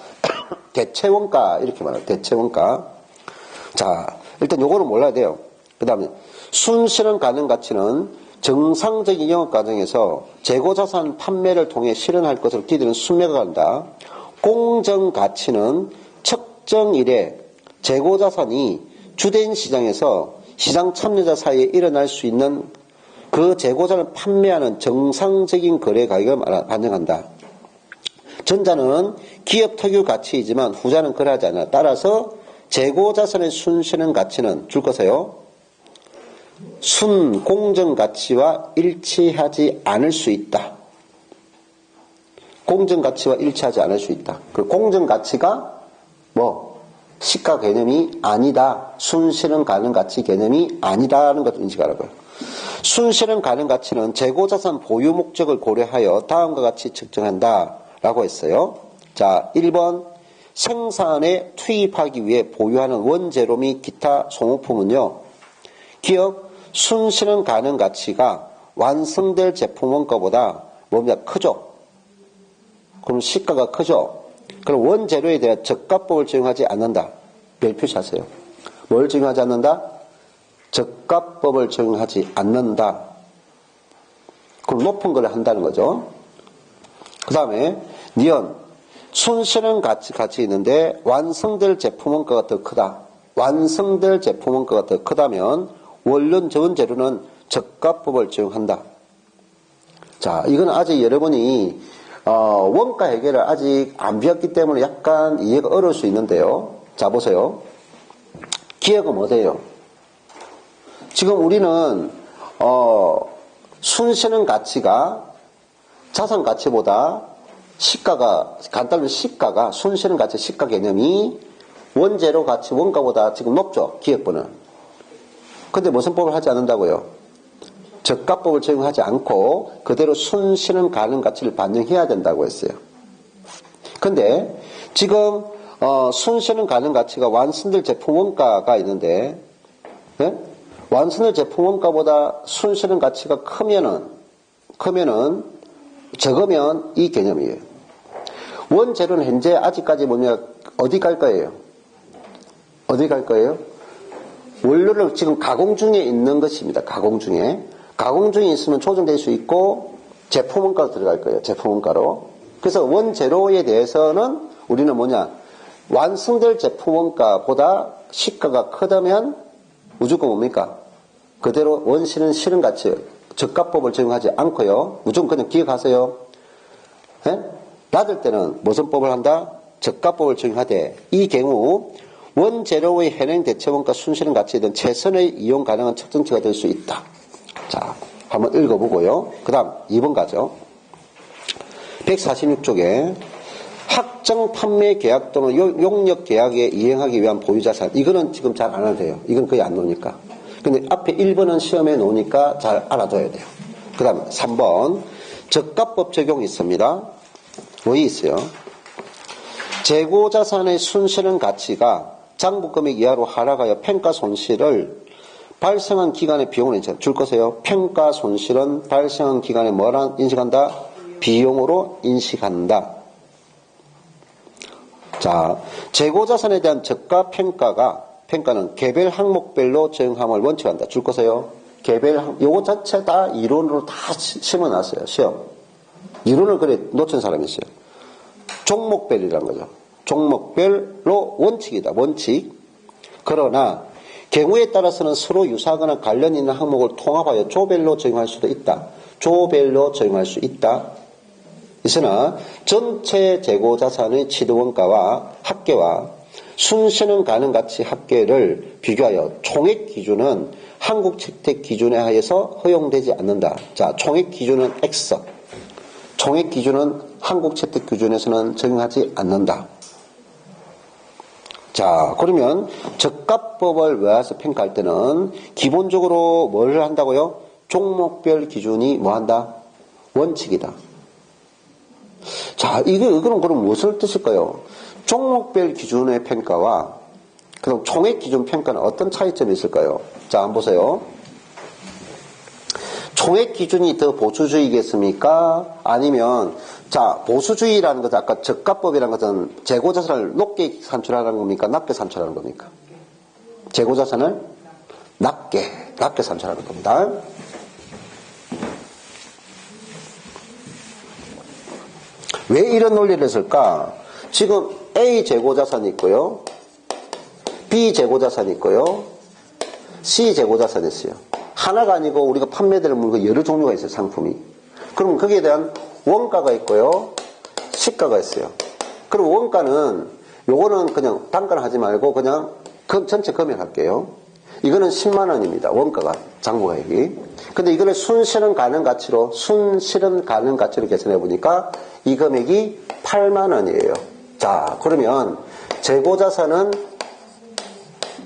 대체원가 이렇게 말해요. 대체원가. 자, 일단 요거는 몰라야 돼요. 그 다음에 순실현 가능 가치는 정상적인 영업 과정에서 재고자산 판매를 통해 실현할 것으로 기대는 순매가 간다. 공정 가치는 측정일에 재고자산이 주된 시장에서 시장 참여자 사이에 일어날 수 있는 그 재고자산을 판매하는 정상적인 거래 가격을 반영한다. 전자는 기업 특유 가치이지만 후자는 그러하지 않아. 따라서 재고자산의 순실현 가치는 줄 거세요. 순공정 가치와 일치하지 않을 수 있다. 공정 가치와 일치하지 않을 수 있다. 그 공정 가치가 시가 개념이 아니다. 순실현 가능 가치 개념이 아니다라는 것을 인식하라고요. 순실현 가능 가치는 재고자산 보유 목적을 고려하여 다음과 같이 측정한다. 라고 했어요. 자, 1번 생산에 투입하기 위해 보유하는 원재료 및 기타 소모품은요. 기업 순실현 가능 가치가 완성될 제품 원가보다 크죠. 그럼 시가가 크죠. 그럼 원재료에 대한 저가법을 적용하지 않는다. 별 표시하세요. 뭘 적용하지 않는다? 저가법을 적용하지 않는다. 그럼 높은 걸 한다는 거죠. 그 다음에 니은 순실현 가치 있는데 완성될 제품 원가가 더 크다. 완성될 제품 원가가 더 크다면 원료 전재료는 저가법을 적용한다. 자, 이건 아직 여러분이 원가 해결을 아직 안 배웠기 때문에 약간 이해가 어려울 수 있는데요. 자, 보세요. 기억은 뭐예요? 지금 우리는 순실현 가치가 자산 가치보다 시가가, 간단히 시가가, 순실현 가치 시가 개념이 원재료 가치 원가보다 지금 높죠. 기획부는. 근데 무슨 법을 하지 않는다고요? 저가법을 적용하지 않고 그대로 순실현 가능 가치를 반영해야 된다고 했어요. 근데 지금 순실현 가능 가치가 완성될 제품 원가가 있는데, 네? 완성될 제품 원가보다 순실현 가치가 크면은 적으면 이 개념이에요. 원재료는 현재 아직까지 어디 갈 거예요? 어디 갈 거예요? 원료를 지금 가공 중에 있는 것입니다. 가공 중에. 가공 중에 있으면 조정될 수 있고 제품 원가로 들어갈 거예요. 제품 원가로. 그래서 원재료에 대해서는 우리는 완성될 제품 원가보다 시가가 크다면 무조건 뭡니까? 그대로 원실현 가치 저가법을 적용하지 않고요. 무조건 그냥 기억하세요. 예? 낮을 때는 무슨 법을 한다? 저가법을 적용하되 이 경우 원재료의 현행 대체원가 순실현 가치에 대한 최선의 이용 가능한 측정치가 될 수 있다. 자, 한번 읽어보고요. 그 다음 2번 가죠. 146쪽에 확정 판매 계약 또는 용역 계약에 이행하기 위한 보유자산. 이거는 지금 잘 안 해도 돼요. 이건 거의 안 나오니까. 근데 앞에 1번은 시험에 나오니까 잘 알아둬야 돼요. 그 다음 3번 저가법 적용이 있습니다. 뭐 있어요? 재고자산의 순실현 가치가 장부금액 이하로 하락하여 평가 손실을 발생한 기간의 비용으로 줄 거세요. 평가 손실은 발생한 기간에 뭐라 인식한다? 비용으로 인식한다. 자, 재고자산에 대한 저가 평가는 개별 항목별로 적용함을 원칙한다. 줄 거세요. 요거 자체 다 이론으로 다 심어놨어요. 시험. 이론을 그래 놓친 사람이 있어요. 종목별이라는 거죠. 종목별로 원칙이다. 원칙. 그러나 경우에 따라서는 서로 유사하거나 관련 있는 항목을 통합하여 조별로 적용할 수도 있다. 조별로 적용할 수 있다. 있으나 전체 재고자산의 취득원가와 합계와 순실현 가능 가치 합계를 비교하여 총액 기준은 한국채택 기준에 하여서 허용되지 않는다. 자, 총액 기준은 X. 총액 기준은 한국채택 기준에서는 적용하지 않는다. 자, 그러면 저가법을 외워서 평가할 때는 기본적으로 뭘 한다고요? 종목별 기준이 뭐 한다? 원칙이다. 자, 이거는 그럼 무엇을 뜻일까요? 종목별 기준의 평가와 그럼 총액 기준 평가는 어떤 차이점이 있을까요? 자, 한번 보세요. 총액 기준이 더 보수주의겠습니까? 아니면 자, 보수주의라는 것은 아까 저가법이라는 것은 재고자산을 높게 산출하는 겁니까? 낮게 산출하는 겁니까? 재고자산을 낮게 산출하는 겁니다. 왜 이런 논리를 했을까? 지금 A 재고자산이 있고요. B 재고자산이 있고요. C 재고자산이 있어요. 하나가 아니고 우리가 판매되는 물건 여러 종류가 있어요. 상품이. 그럼 거기에 대한 원가가 있고요. 시가가 있어요. 그럼 원가는 요거는 그냥 단가를 하지 말고 그냥 전체 금액할게요. 이거는 10만 원입니다. 원가가 장부가액이. 근데 이거를 순실현 가능 가치로 계산해 보니까 이 금액이 8만 원이에요. 자, 그러면 재고자산은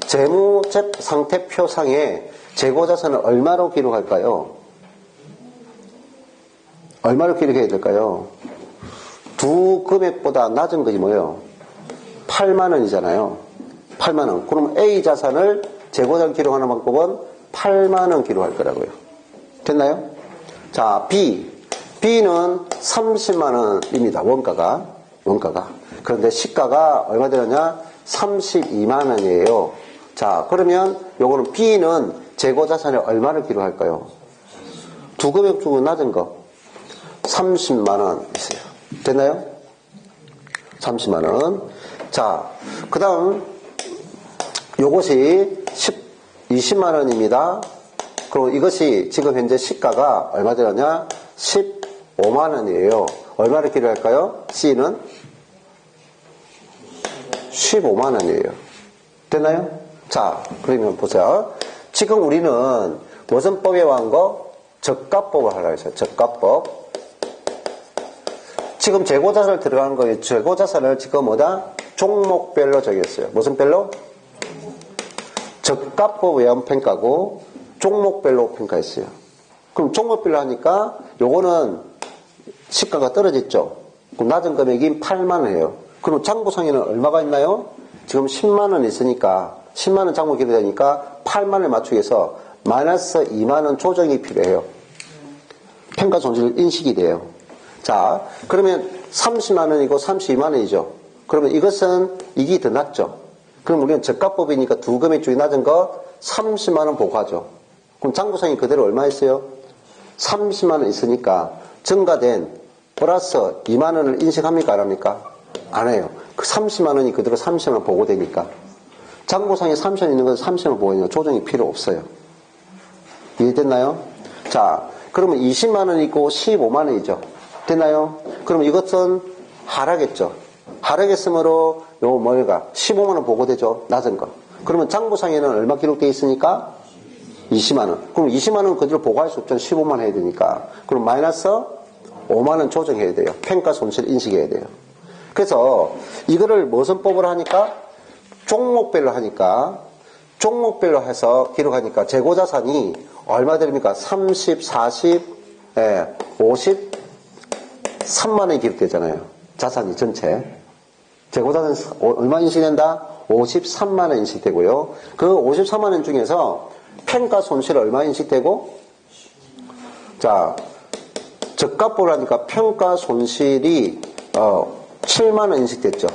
재무상태표상에 재고자산을 얼마로 기록할까요? 얼마로 기록해야 될까요? 두 금액보다 낮은 것이 뭐예요? 8만 원이잖아요. 8만 원. 그럼 A 자산을 재고자산 기록하는 방법은 8만 원 기록할 거라고요. 됐나요? 자, B는 30만 원입니다. 원가가. 그런데 시가가 얼마 되느냐? 32만 원이에요. 자, 그러면 요거는 B는 재고자산에 얼마를 기록할까요? 두 금액 중에 낮은 거. 30만 원 있어요. 됐나요? 30만 원. 자, 그 다음, 요것이 20만 원입니다. 그럼 이것이 지금 현재 시가가 얼마 되느냐? 15만 원이에요. 얼마를 기록할까요? C는 15만 원이에요. 됐나요? 자, 그러면 보세요. 지금 우리는 무슨 법에 의한 거? 저가법을 하려고 했어요. 저가법. 지금 재고자산을 들어가는 거예요. 재고자산을 지금 종목별로 정했어요. 무슨 별로? 저가법 외환 평가고 종목별로 평가했어요. 그럼 종목별로 하니까 요거는 시가가 떨어졌죠. 그럼 낮은 금액인 8만 원이에요. 그럼 장부상에는 얼마가 있나요? 지금 10만 원 있으니까 10만 원 장부 기록되니까 8만 원을 맞추기 위해서 마이너스 2만 원 조정이 필요해요. 평가 손실 인식이 돼요. 자, 그러면 30만 원이고 32만 원이죠. 그러면 이것은 이게 더 낮죠. 그럼 우리는 저가법이니까 두 금액 중에 낮은 거 30만 원 보고하죠. 그럼 장부상이 그대로 얼마 있어요? 30만 원 있으니까 증가된 플러스 2만 원을 인식합니까? 안 합니까? 안 해요. 그 30만 원이 그대로 30만 원 보고되니까. 장부상에 30만 원 있는 건 30만 원 보고되니까 조정이 필요 없어요. 이해됐나요? 자, 그러면 20만 원 있고 15만 원이죠. 됐나요? 그럼 이것은 하락했죠. 하락했으므로 요 뭐가 15만 원 보고되죠. 낮은 거. 그러면 장부상에는 얼마 기록되어 있으니까? 20만 원. 그럼 20만 원 그대로 보고할 수 없잖아요. 15만 원 해야 되니까. 그럼 마이너스 5만 원 조정해야 돼요. 평가 손실 인식해야 돼요. 그래서 이거를 무슨 법으로 하니까? 종목별로 하니까 종목별로 해서 기록하니까 재고자산이 얼마 됩니까? 30, 40, 50, 3만 원이 기록되잖아요. 자산이 전체. 재고자산 얼마 인식된다? 53만 원 인식되고요. 그 53만 원 중에서 평가 손실 얼마 인식되고? 자, 저가법을 하니까 평가 손실이 7만 원 인식됐죠.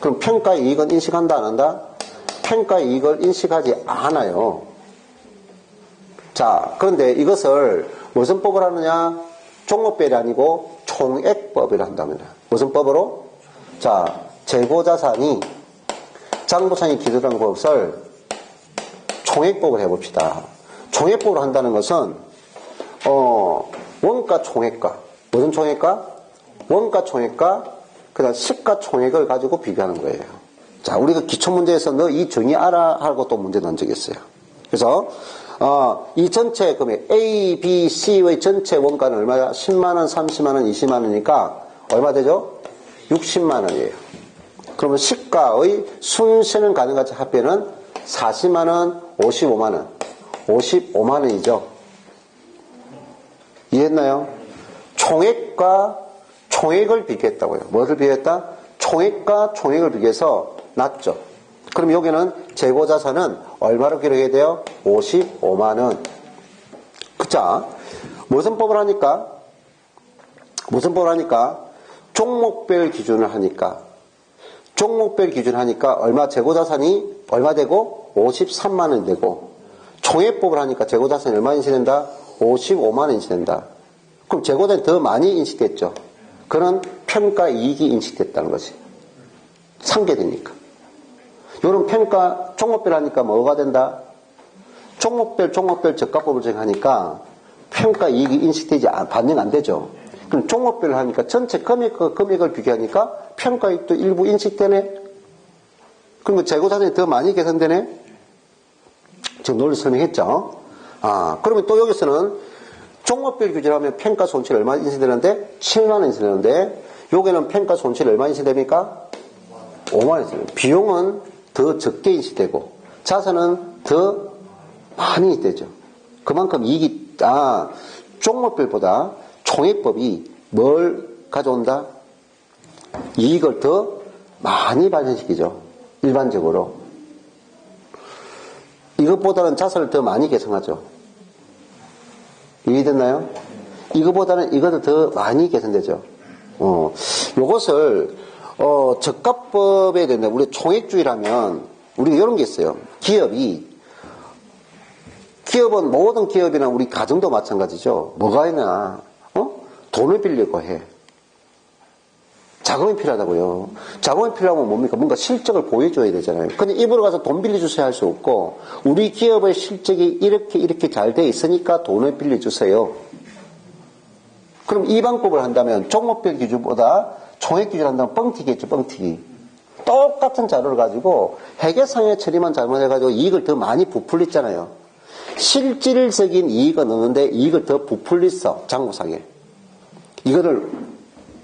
그럼 평가 이익은 인식한다 안 한다? 평가 이익을 인식하지 않아요. 자, 그런데 이것을 무슨 법을 하느냐? 종목별이 아니고 총액법을 한답니다. 무슨 법으로? 자, 재고자산이 장부상에 기술한 것을 총액법을 해봅시다. 총액법을 한다는 것은 원가 총액과 무슨 총액과? 원가 총액과 그다음 시가 총액을 가지고 비교하는 거예요. 자, 우리가 기초문제에서 너 이 정의 알아 하고 또 문제 낸 적이 있어요. 그래서 이 전체 금액 A, B, C의 전체 원가는 얼마야? 10만 원, 30만 원, 20만 원이니까 얼마 되죠? 60만 원이에요. 그러면 시가의 순실현 가능 가치 합계는 40만 원, 55만 원. 55만 원이죠. 이해했나요? 총액과 총액을 비교했다고요. 뭐를 비교했다? 총액과 총액을 비교해서 낮죠. 그럼 여기는 재고자산은 얼마로 기록해야 돼요? 55만원. 그자, 무슨 법을 하니까? 종목별 기준을 하니까. 종목별 기준을 하니까 얼마, 재고자산이 얼마 되고? 53만원 되고. 총액법을 하니까 재고자산이 얼마 인식된다? 55만원 인식된다. 그럼 재고자산이 더 많이 인식됐죠. 그런 평가 이익이 인식됐다는 것이. 상계되니까. 이런 평가, 종목별 하니까 뭐가 된다? 종목별 저가법을 적용하니까 평가 이익이 인식되지, 반영 안 되죠. 그럼 종목별 하니까 전체 금액을 비교하니까 평가 이익도 일부 인식되네? 그럼 재고자산이 더 많이 계산되네? 지금 논리 설명했죠? 그러면 또 여기서는 종목별 규제하면 평가 손실 얼마 인식되는데? 7만원 인식되는데, 여기는 평가 손실 얼마 인식됩니까? 5만원 인식됩니다. 비용은 더 적게 인식되고, 자산은 더 많이 인식되죠. 그만큼 이익이, 종목별보다 총액법이 뭘 가져온다? 이익을 더 많이 발생시키죠. 일반적으로. 이것보다는 자산을 더 많이 계산하죠. 이해됐나요? 이거보다는 이것도 더 많이 계산되죠. 요것을, 적가법에 된다. 우리 총액주의라면, 우리가 이런 게 있어요. 기업은 모든 기업이나 우리 가정도 마찬가지죠. 뭐가 있나? 돈을 빌리고 해. 자금이 필요하다고요. 자금이 필요하면 뭡니까? 뭔가 실적을 보여줘야 되잖아요. 근데 입으로 가서 돈 빌려주세요 할 수 없고, 우리 기업의 실적이 이렇게 잘 돼 있으니까 돈을 빌려주세요. 그럼 이 방법을 한다면 종목별 기준보다 총액 기준을 한다면 뻥튀기겠죠, 뻥튀기. 똑같은 자료를 가지고 회계상의 처리만 잘못해가지고 이익을 더 많이 부풀렸잖아요. 실질적인 이익은 없는데 이익을 더 부풀렸어, 장부상에. 이거를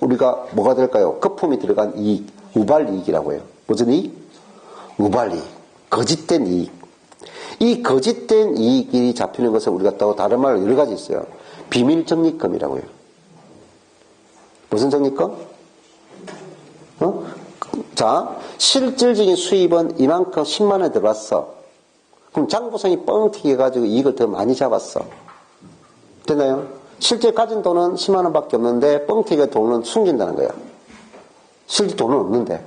우리가 뭐가 될까요? 거품이 들어간 이익, 우발이익이라고 해요. 무슨 이익? 우발이익. 거짓된 이익. 이 거짓된 이익이 잡히는 것을 우리가 또 다른 말로 여러 가지 있어요. 비밀적립금이라고 해요. 무슨 적립금? 자, 실질적인 수입은 이만큼 10만원 들어왔어. 그럼 장부상이 뻥튀기 해가지고 이익을 더 많이 잡았어. 됐나요? 실제 가진 돈은 10만원 밖에 없는데 뻥튀기의 돈은 숨긴다는 거야. 실제 돈은 없는데.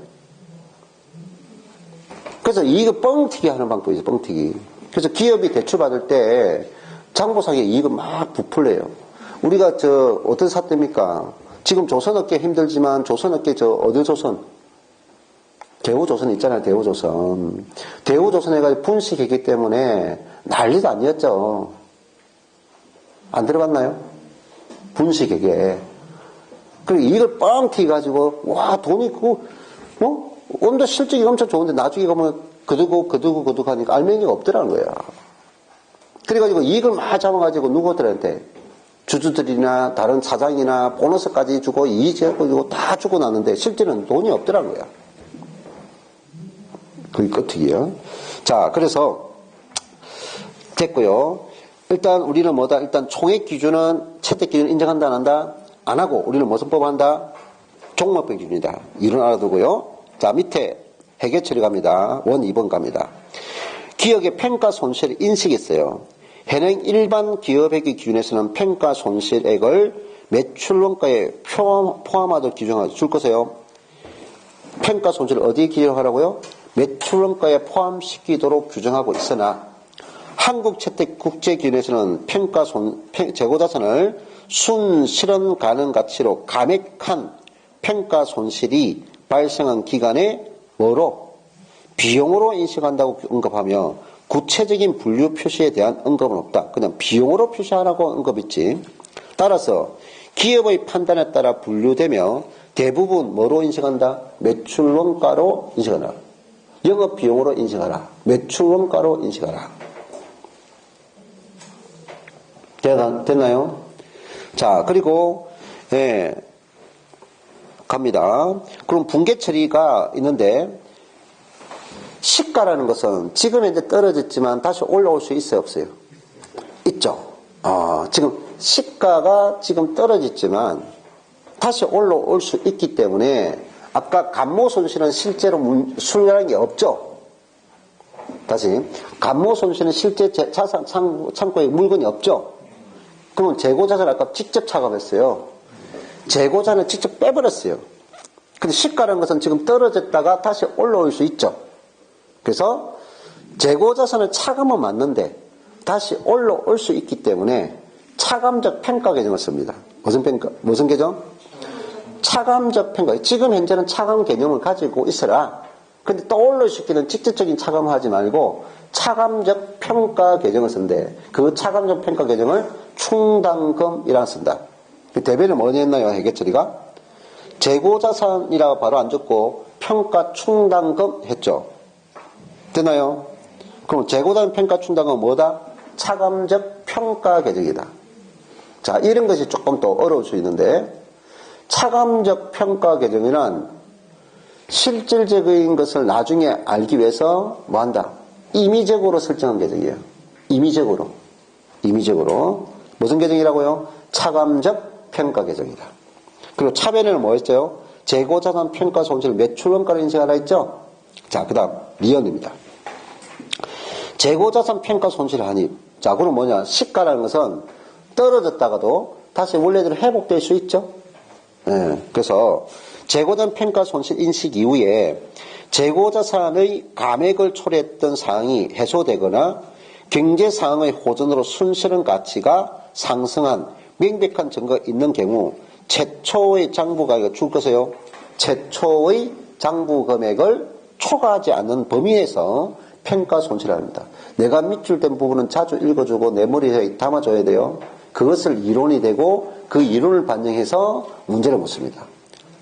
그래서 이익을 뻥튀기 하는 방법이죠, 뻥튀기. 그래서 기업이 대출받을 때 장부상의 이익을 막 부풀려요. 우리가 어떤 사태입니까? 지금 조선업계 힘들지만 조선업계 어디 조선? 대우조선 있잖아요, 대우조선. 대우조선 해가지고 분식했기 때문에 난리도 아니었죠. 안 들어봤나요? 분식회계. 그리고 이걸 뻥튀기 가지고, 와, 돈이 엄청 실적이 엄청 좋은데 나중에 가면 거두고 하니까 알맹이가 없더라는 거야. 그래가지고 이익을 막 잡아가지고 누구들한테 주주들이나 다른 사장이나 보너스까지 주고 이익 주고 다 주고 났는데 실제는 돈이 없더라는 거야. 그게 끄트기야. 자, 그래서 됐고요. 일단 우리는 뭐다? 일단 총액 기준은 채택 기준 인정한다 안 한다? 안 하고 우리는 무슨 법 한다? 종목별 기준이다. 이런 알아두고요. 자, 밑에 회계 처리 갑니다. 2번 갑니다. 기업의 평가 손실 인식했어요. 현행 일반 기업회계 기준에서는 평가 손실액을 매출 원가에 포함하도록 규정하죠. 줄 거세요. 평가 손실을 어디에 기준하라고요? 매출 원가에 포함시키도록 규정하고 있으나 한국채택국제기준에서는 재고자산을 순실현 가능 가치로 감액한 평가 손실이 발생한 기간에 뭐로? 비용으로 인식한다고 언급하며 구체적인 분류 표시에 대한 언급은 없다. 그냥 비용으로 표시하라고 언급했지. 따라서 기업의 판단에 따라 분류되며 대부분 뭐로 인식한다? 매출 원가로 인식하라. 영업 비용으로 인식하라. 매출 원가로 인식하라. 됐나요? 자, 그리고, 갑니다. 그럼 분계 처리가 있는데, 시가라는 것은 지금 이제 떨어졌지만 다시 올라올 수 있어요, 없어요? 있죠. 지금 시가가 지금 떨어졌지만 다시 올라올 수 있기 때문에 아까 감모 손실은 실제로 순환한 게 없죠. 다시 감모 손실은 실제 자산 창고에 물건이 없죠. 그러면 재고자산을 아까 직접 차감했어요. 재고자산을 직접 빼버렸어요. 근데 시가라는 것은 지금 떨어졌다가 다시 올라올 수 있죠. 그래서 재고자산을 차감은 맞는데 다시 올라올 수 있기 때문에 차감적 평가 개정을 씁니다. 무슨 개정? 차감적 평가. 지금 현재는 차감 개념을 가지고 있어라. 근데 떠올릴 수 있기는 직접적인 차감을 하지 말고 차감적 평가 개정을 쓴대. 그 차감적 평가 개정을 충당금이라고 쓴다. 대변을 뭐니 했나요? 해계처리가? 재고자산이라고 바로 안 적고 평가 충당금 했죠. 됐나요? 그럼 재고자산 평가 충당금은 뭐다? 차감적 평가 개정이다. 자, 이런 것이 조금 더 어려울 수 있는데 차감적 평가 개정이란 실질적인 것을 나중에 알기 위해서 뭐 한다? 임의적으로 설정한 개정이에요. 임의적으로. 무슨 개정이라고요? 차감적 평가 개정이다. 그리고 차변에는 뭐 했어요? 재고자산 평가 손실 매출원가를 인식하라 했죠? 자, 그 다음 리언입니다. 재고자산 평가 손실 한입. 자, 그럼 뭐냐? 시가라는 것은 떨어졌다가도 다시 원래대로 회복될 수 있죠? 그래서 재고자산 평가 손실 인식 이후에 재고자산의 감액을 초래했던 사항이 해소되거나 경제 상황의 호전으로 순실한 가치가 상승한 명백한 증거가 있는 경우 최초의 장부 가액을 줄 것이요. 최초의 장부 금액을 초과하지 않는 범위에서 평가 손실을 합니다. 내가 밑줄된 부분은 자주 읽어주고 내 머리에 담아줘야 돼요. 그것을 이론이 되고 그 이론을 반영해서 문제를 묻습니다.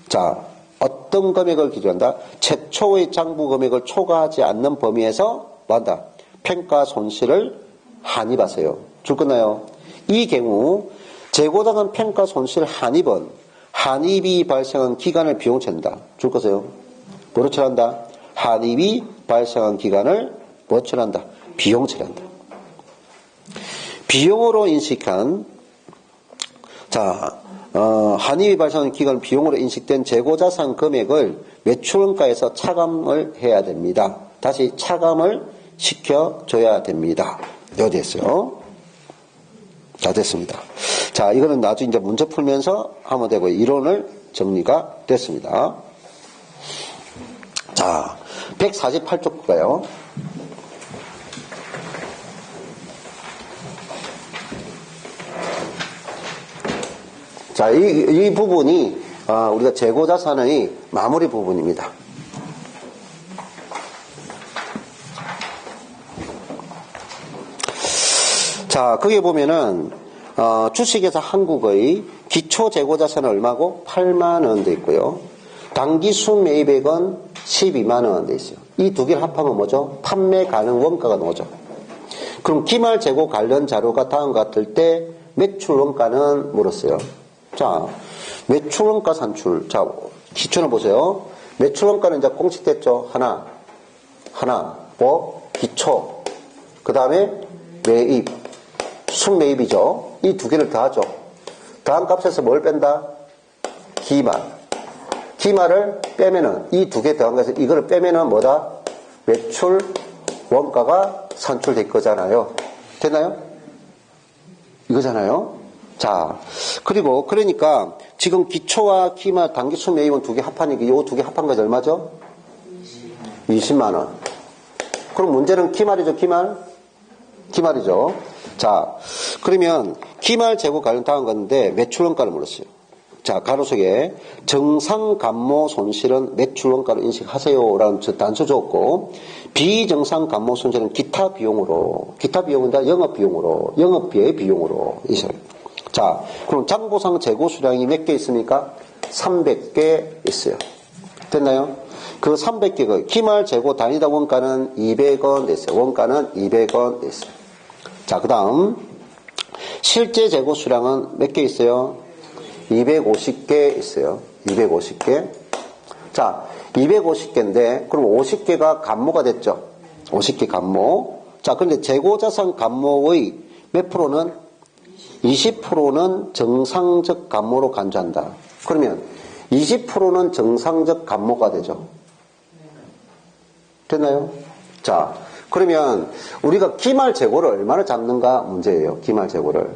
자, 어떤 금액을 기준한다? 최초의 장부 금액을 초과하지 않는 범위에서 뭐한다? 평가 손실을 한입하세요. 줄 거나요? 이 경우 재고자산 평가 손실 한입은 한입이 발생한 기간을 비용 처리한다. 줄 거세요? 뭐로 처리한다? 한입이 발생한 기간을 뭐 처리한다? 비용 처리한다. 비용으로 인식한 한입이 발생한 기간 비용으로 인식된 재고자산 금액을 매출원가에서 차감을 해야 됩니다. 다시 차감을 시켜줘야 됩니다. 여기 됐어요. 자, 됐습니다. 자, 이거는 나중에 이제 문제 풀면서 하면 되고, 이론을 정리가 됐습니다. 자, 148쪽 볼까요? 자, 이 부분이 우리가 재고자산의 마무리 부분입니다. 자, 거기에 보면은 주식회사 한국의 기초 재고자산은 얼마고? 8만 원 돼 있고요. 단기 순매입액은 12만 원 돼 있어요. 이 두 개를 합하면 뭐죠? 판매 가능 원가가 나오죠. 그럼 기말 재고 관련 자료가 다음과 같을 때 매출 원가는 물었어요. 자, 매출 원가 산출. 자, 기초는 보세요. 매출 원가는 이제 공식됐죠. 하나, 기초. 그 다음에 매입, 순매입이죠. 이 두 개를 더하죠. 더한 값에서 뭘 뺀다? 기말. 기말을 빼면은, 이 두 개 더한 것에서 이거를 빼면은 뭐다? 매출 원가가 산출될 거잖아요. 됐나요? 이거잖아요. 자, 그리고 그러니까 지금 기초와 기말, 단기 순매입은 두 개 합하니까 이 두 개 합한 것이 얼마죠? 20만 원. 그럼 문제는 기말이죠, 기말? 기말이죠. 자, 그러면 기말 재고 관련 다음 건데 매출원가를 물었어요. 자, 가로속에 정상 감모 손실은 매출원가로 인식하세요라는 단서 줬고, 비정상 감모 손실은 기타 비용으로, 기타 비용인데 영업 비용으로, 영업비의 비용으로 있어요. 자, 그럼 장보상 재고 수량이 몇 개 있습니까? 300개 있어요. 됐나요? 그 300개가 기말 재고 단위다 원가는 200원 됐어요. 원가는 200원 됐어요. 자, 그 다음 실제 재고 수량은 몇 개 있어요? 250개 있어요. 250개. 자, 250개인데 그럼 50개가 감모가 됐죠. 50개 감모. 자, 그런데 재고자산 감모의 몇 프로는? 20%는 정상적 감모로 간주한다. 그러면 20%는 정상적 감모가 되죠. 됐나요? 자, 그러면 우리가 기말 재고를 얼마나 잡는가 문제예요. 기말 재고를.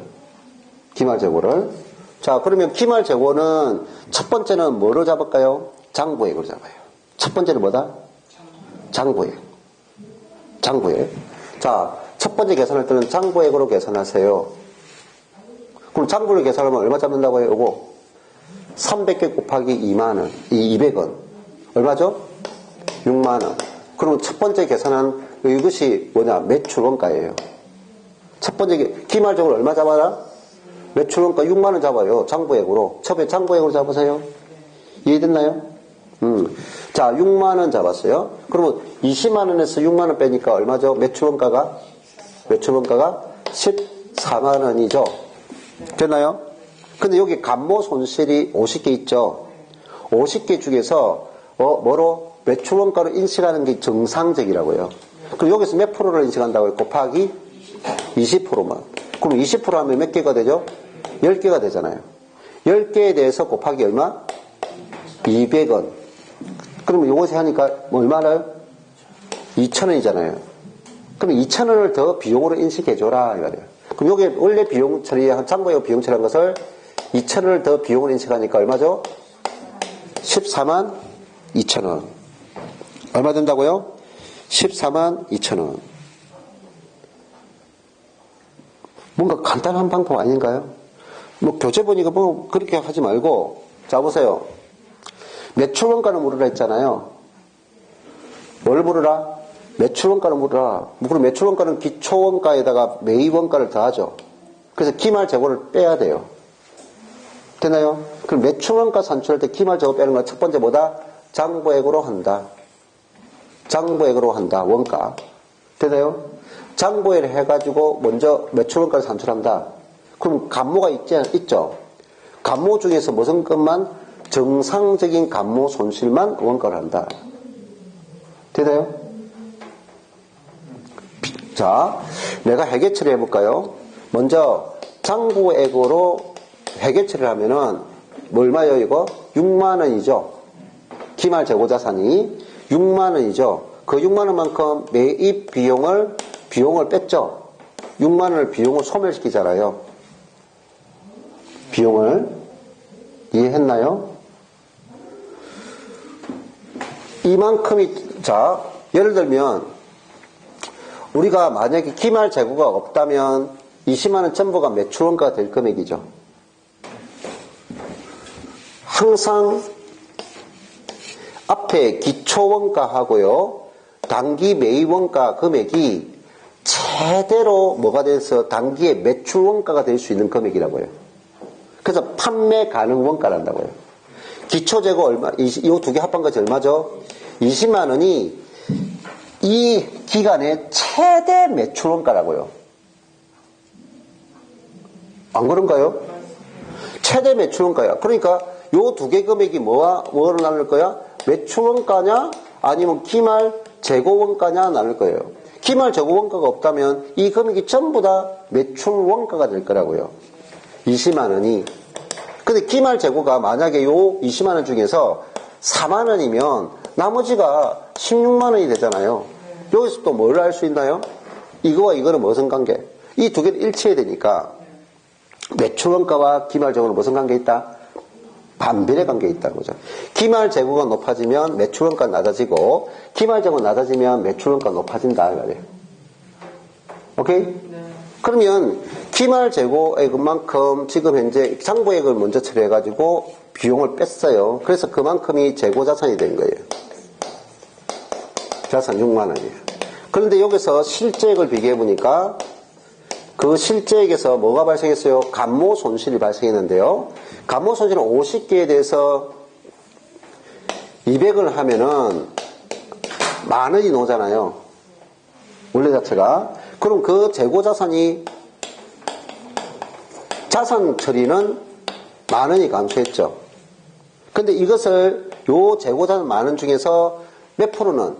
자, 그러면 기말 재고는 첫 번째는 뭐로 잡을까요? 장부액으로 잡아요. 첫 번째는 뭐다? 장부액. 자, 첫 번째 계산할 때는 장부액으로 계산하세요. 그럼 장부를 계산하면 얼마 잡는다고 해요? 요거 300개 곱하기 2만원, 200원. 얼마죠? 6만원. 그럼 첫 번째 계산한 이것이 뭐냐? 매출원가예요. 첫 번째 기말적으로 얼마 잡아라? 매출원가 6만원 잡아요. 장부액으로. 처음에 장부액으로 잡으세요. 이해됐나요? 자, 6만원 잡았어요. 그러면 20만원에서 6만원 빼니까 얼마죠? 매출원가가 14만원이죠. 됐나요? 근데 여기 감모 손실이 50개 있죠. 50개 중에서 뭐로? 매출원가로 인식하는 게 정상적이라고요. 그럼 여기서 몇 프로를 인식한다고요? 곱하기 20%만. 그럼 20% 하면 몇 개가 되죠? 10개가 되잖아요. 10개에 대해서 곱하기 얼마? 200원. 그러면 요것에 하니까 뭐 얼마나요? 2,000원이잖아요. 그럼 2,000원을 더 비용으로 인식해줘라. 이거예요. 그럼 여기 원래 비용 처리, 장부액 비용 처리한 것을 2,000원을 더 비용으로 인식하니까 얼마죠? 14만 2천원. 얼마 된다고요? 14만 2천원. 뭔가 간단한 방법 아닌가요? 뭐 교재 보니까 뭐 그렇게 하지 말고, 자 보세요. 매출원가를 물으라 했잖아요. 뭘 물으라? 매출원가를 물으라. 그럼 매출원가는 기초원가에다가 매입원가를 더하죠. 그래서 기말 재고를 빼야 돼요. 되나요? 그럼 매출원가 산출할 때 기말 재고 빼는 건 첫 번째 뭐다? 장부액으로 한다. 원가. 되나요? 장부액을 해가지고 먼저 매출원가를 산출한다. 그럼 감모가 있죠? 감모 중에서 무슨 것만? 정상적인 감모 손실만 원가를 한다. 되나요? 자, 내가 회계 처리 해볼까요? 먼저 장부액으로 회계 처리를 하면은 얼마예요 이거? 6만원이죠. 기말 재고 자산이 6만원이죠. 그 6만원만큼 매입 비용을 뺐죠. 6만원을 비용을 소멸시키잖아요. 비용을. 이해했나요? 이만큼이, 자, 예를 들면 우리가 만약에 기말 재고가 없다면 20만원 전부가 매출원가가 될 금액이죠. 항상 앞에 기초원가하고요, 단기 매입원가 금액이 제대로 뭐가 돼서 단기의 매출원가가 될 수 있는 금액이라고요. 그래서 판매 가능 원가란다고요. 기초재고 얼마, 이 두 개 합한 것이 얼마죠? 20만원이 이 기간의 최대 매출원가라고요. 안 그런가요? 최대 매출원가야. 그러니까 요 두 개 금액이 뭐로 나눌 거야? 매출원가냐 아니면 기말 재고원가냐 나눌 거예요. 기말 재고원가가 없다면 이 금액이 전부 다 매출원가가 될 거라고요. 20만원이. 근데 기말 재고가 만약에 요 20만원 중에서 4만원이면 나머지가 16만원이 되잖아요. 여기서 또 뭘 알 수 있나요? 이거와 이거는 무슨 관계? 이 두 개를 일치해야 되니까 매출원가와 기말 재고는 무슨 관계 있다? 반비례 관계에 있다는 거죠. 기말 재고가 높아지면 매출원가가 낮아지고 기말 재고가 낮아지면 매출원가가 높아진다 이 말이에요. 오케이? 네. 그러면 기말 재고액만큼 지금 현재 장부액을 먼저 처리해가지고 비용을 뺐어요. 그래서 그만큼이 재고자산이 된 거예요. 자산 6만원이에요. 그런데 여기서 실제액을 비교해보니까 그 실제액에서 뭐가 발생했어요? 감모 손실이 발생했는데요. 감모 손실은 50개에 대해서 200을 하면은 만원이 나오잖아요. 원래 자체가. 그럼 그 재고자산이 자산 처리는 만원이 감소했죠. 근데 이것을 요 재고자산 만원 중에서 몇 프로는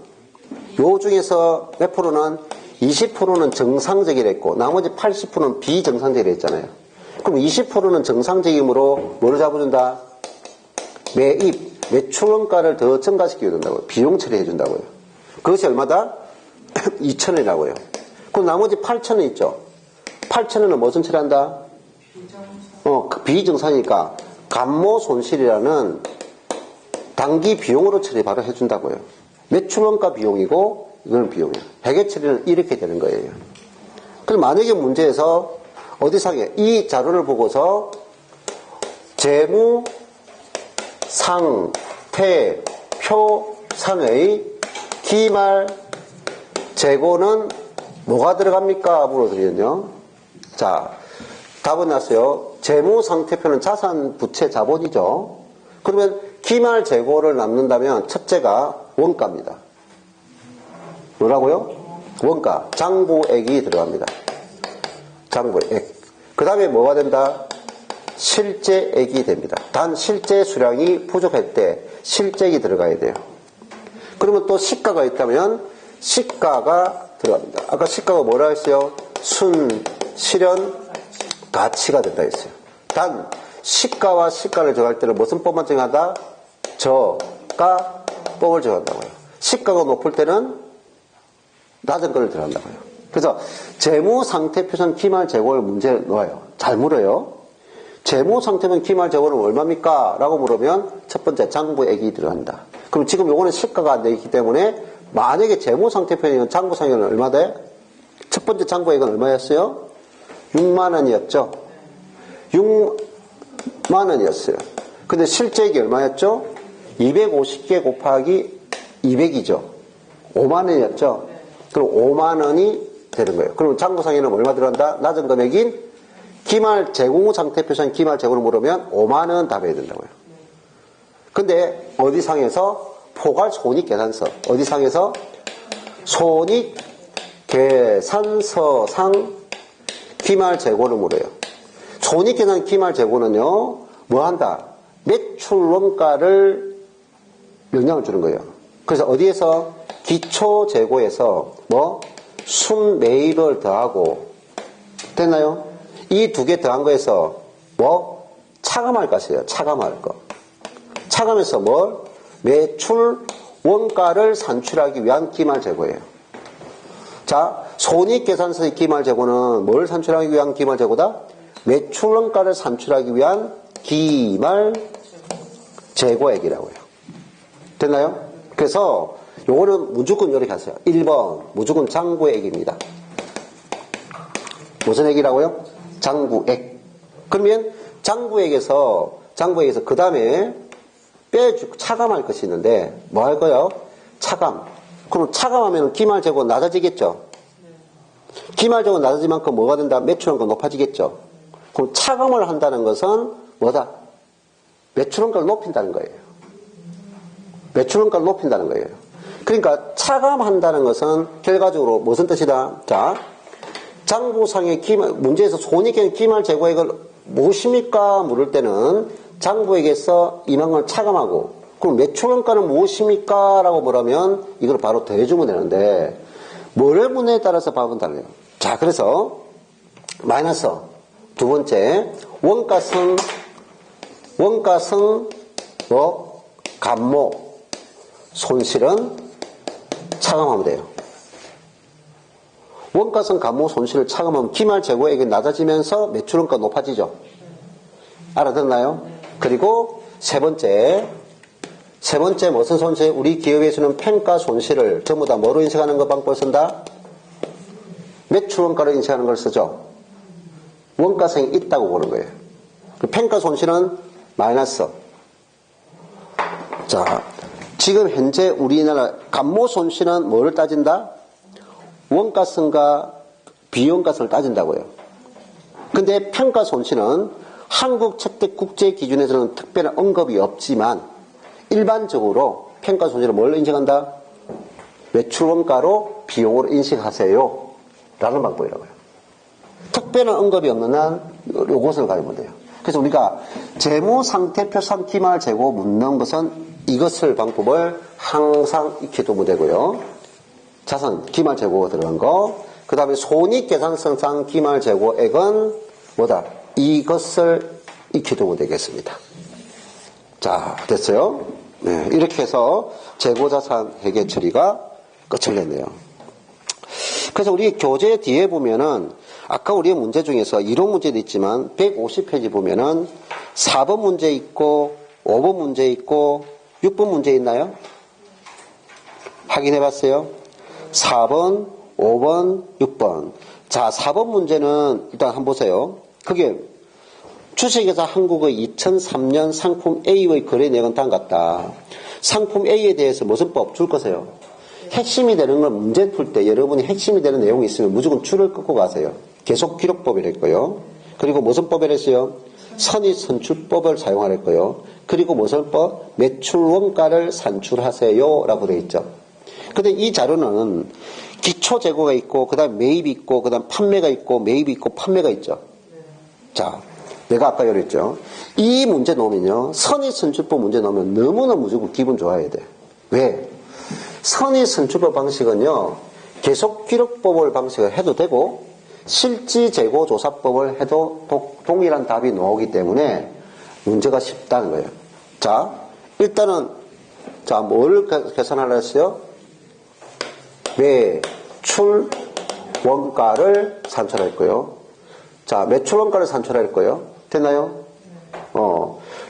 요 중에서 몇 프로는 20%는 정상적이랬고 나머지 80%는 비정상적이랬잖아요. 그럼 20%는 정상적이므로 뭐를 잡아준다? 매입, 매출원가를 더 증가시키게 된다고요. 비용 처리해 준다고요. 그것이 얼마다? 2,000원이라고요. 그럼 나머지 8,000원 있죠? 8,000원은 무슨 처리한다? 비정상이니까 감모 손실이라는 단기 비용으로 처리 바로 해준다고요. 매출원가 비용이고 이거는 비용이에요. 회계 처리는 이렇게 되는 거예요. 그럼 만약에 문제에서 어디상에 이 자료를 보고서 재무 상태 표상의 기말 재고는 뭐가 들어갑니까? 물어드리면요. 자, 답은 났어요. 재무 상태표는 자산, 부채, 자본이죠. 그러면 기말 재고를 남는다면 첫째가 원가입니다. 뭐라고요? 원가. 장부액이 들어갑니다. 장부액. 그 다음에 뭐가 된다? 실제액이 됩니다. 단 실제 수량이 부족할 때 실제액이 들어가야 돼요. 그러면 또 시가가 있다면 시가가 들어갑니다. 아까 시가가 뭐라 했어요? 순, 실현, 가치가 된다 했어요. 단 시가와 시가를 정할 때는 무슨 법만 정한다? 저가법을 정한다고요. 시가가 높을 때는 낮은 거를 들어간다고요. 그래서 재무상태표상 기말 재고를 문제에 놓아요. 잘 물어요. 재무상태표상 기말 재고는 얼마입니까? 라고 물으면 첫 번째 장부액이 들어간다. 그럼 지금 요거는 시가가 안 되어 있기 때문에 만약에 재무상태표는 장부상에는 얼마 돼? 첫 번째 장부액은 얼마였어요? 6만 원이었죠. 6만 원이었어요. 근데 실제액이 얼마였죠? 250개 곱하기 200이죠. 5만 원이었죠. 그럼 5만 원이 되는 거예요. 그럼 장부상에는 얼마 들어간다? 낮은 금액인 기말 재고 상태표상 기말 재고를 물으면 5만 원 답해야 된다고요. 근데 어디 상에서? 포괄 손익계산서. 어디 상에서? 손익계산서상 기말 재고를 물어요. 손익계산 기말 재고는요, 뭐 한다? 매출 원가를 영향을 주는 거예요. 그래서 어디에서? 기초 재고에서 뭐? 순매입을 더하고, 됐나요? 이 두 개 더한 거에서 뭐? 차감할 것이에요. 차감할 거. 차감해서 뭘? 매출 원가를 산출하기 위한 기말 재고예요. 자, 손익계산서의 기말 재고는 뭘 산출하기 위한 기말 재고다? 매출 원가를 산출하기 위한 기말 재고액이라고요. 됐나요? 그래서 요거는 무조건 이렇게 하세요. 1번 무조건 장부액입니다. 무슨 액이라고요? 장부액. 그러면 장부액에서 그 다음에 차감할 것이 있는데 뭐 할 거예요? 차감. 그럼 차감하면 기말 재고 낮아지겠죠? 기말 재고 낮아진 만큼 뭐가 된다? 매출원가 높아지겠죠? 그럼 차감을 한다는 것은 뭐다? 매출원가를 높인다는 거예요. 매출원가를 높인다는 거예요. 그러니까 차감한다는 것은 결과적으로 무슨 뜻이다? 자, 장부상의 문제에서 손익의 기말 재고액을 무엇입니까? 물을 때는 장부액에서 이만큼을 차감하고 그럼 매출원가는 무엇입니까? 라고 물으면 이걸 바로 더해주면 되는데 뭐를 문제에 따라서 답은 달라요. 자, 그래서 마이너스 두 번째 원가성 뭐 감모 손실은 차감하면 돼요. 원가성 감모 손실을 차감하면 기말 재고액이 낮아지면서 매출원가 높아지죠. 알아듣나요? 그리고 세 번째 무슨 손실? 우리 기업에서는 평가 손실을 전부 다 뭐로 인식하는 거 방법을 쓴다? 매출원가로 인식하는 걸 쓰죠. 원가성이 있다고 보는 거예요. 그 평가 손실은 마이너스. 자, 지금 현재 우리나라 감모 손실은 뭐를 따진다? 원가성과 비원가성을 따진다고요. 근데 평가 손실은 한국 채택 국제 기준에서는 특별한 언급이 없지만 일반적으로 평가 손실은 뭘로 인식한다? 매출원가로 비용으로 인식하세요. 라는 방법이라고요. 특별한 언급이 없는 한 이것을 가지면 돼요. 그래서 우리가 재무상태표상 기말 재고 묻는 것은 이것을 방법을 항상 익혀두면 되고요. 자산 기말 재고가 들어간 거. 그 다음에 손익계산서상 기말 재고액은 뭐다? 이것을 익혀두면 되겠습니다. 자, 됐어요? 네, 이렇게 해서 재고자산 회계 처리가 끝을 냈네요. 그래서 우리 교재 뒤에 보면은 아까 우리의 문제 중에서 이론 문제도 있지만 150페이지 보면은 4번 문제 있고 5번 문제 있고 6번 문제 있나요? 확인해 봤어요? 4번, 5번, 6번. 자, 4번 문제는 일단 한번 보세요. 그게 주식회사 한국의 2003년 상품 A의 거래 내역은 다음 같다. 상품 A에 대해서 무슨 법 줄 거세요? 핵심이 되는 걸 문제 풀 때 여러분이 핵심이 되는 내용이 있으면 무조건 줄을 끊고 가세요. 계속 기록법이랬고요. 그리고 무슨 법이랬어요? 선입선출법을 사용하랬고요. 그리고 무슨 법? 매출 원가를 산출하세요 라고 되어 있죠. 근데 이 자료는 기초 재고가 있고 그 다음 매입이 있고 그 다음 판매가 있고 매입이 있고 판매가 있죠. 자, 내가 아까 그랬죠. 이 문제 놓으면요. 선입선출법 문제 놓으면 너무나 무조건 기분 좋아야 돼. 왜? 선입선출법 방식은요. 계속기록법을 방식을 해도 되고 실지재고조사법을 해도 동일한 답이 나오기 때문에 문제가 쉽다는 거예요. 자, 일단은 자, 뭘 계산하려 했어요? 매출 원가를 산출할 거예요. 자, 매출 원가를 산출할 거예요. 됐나요?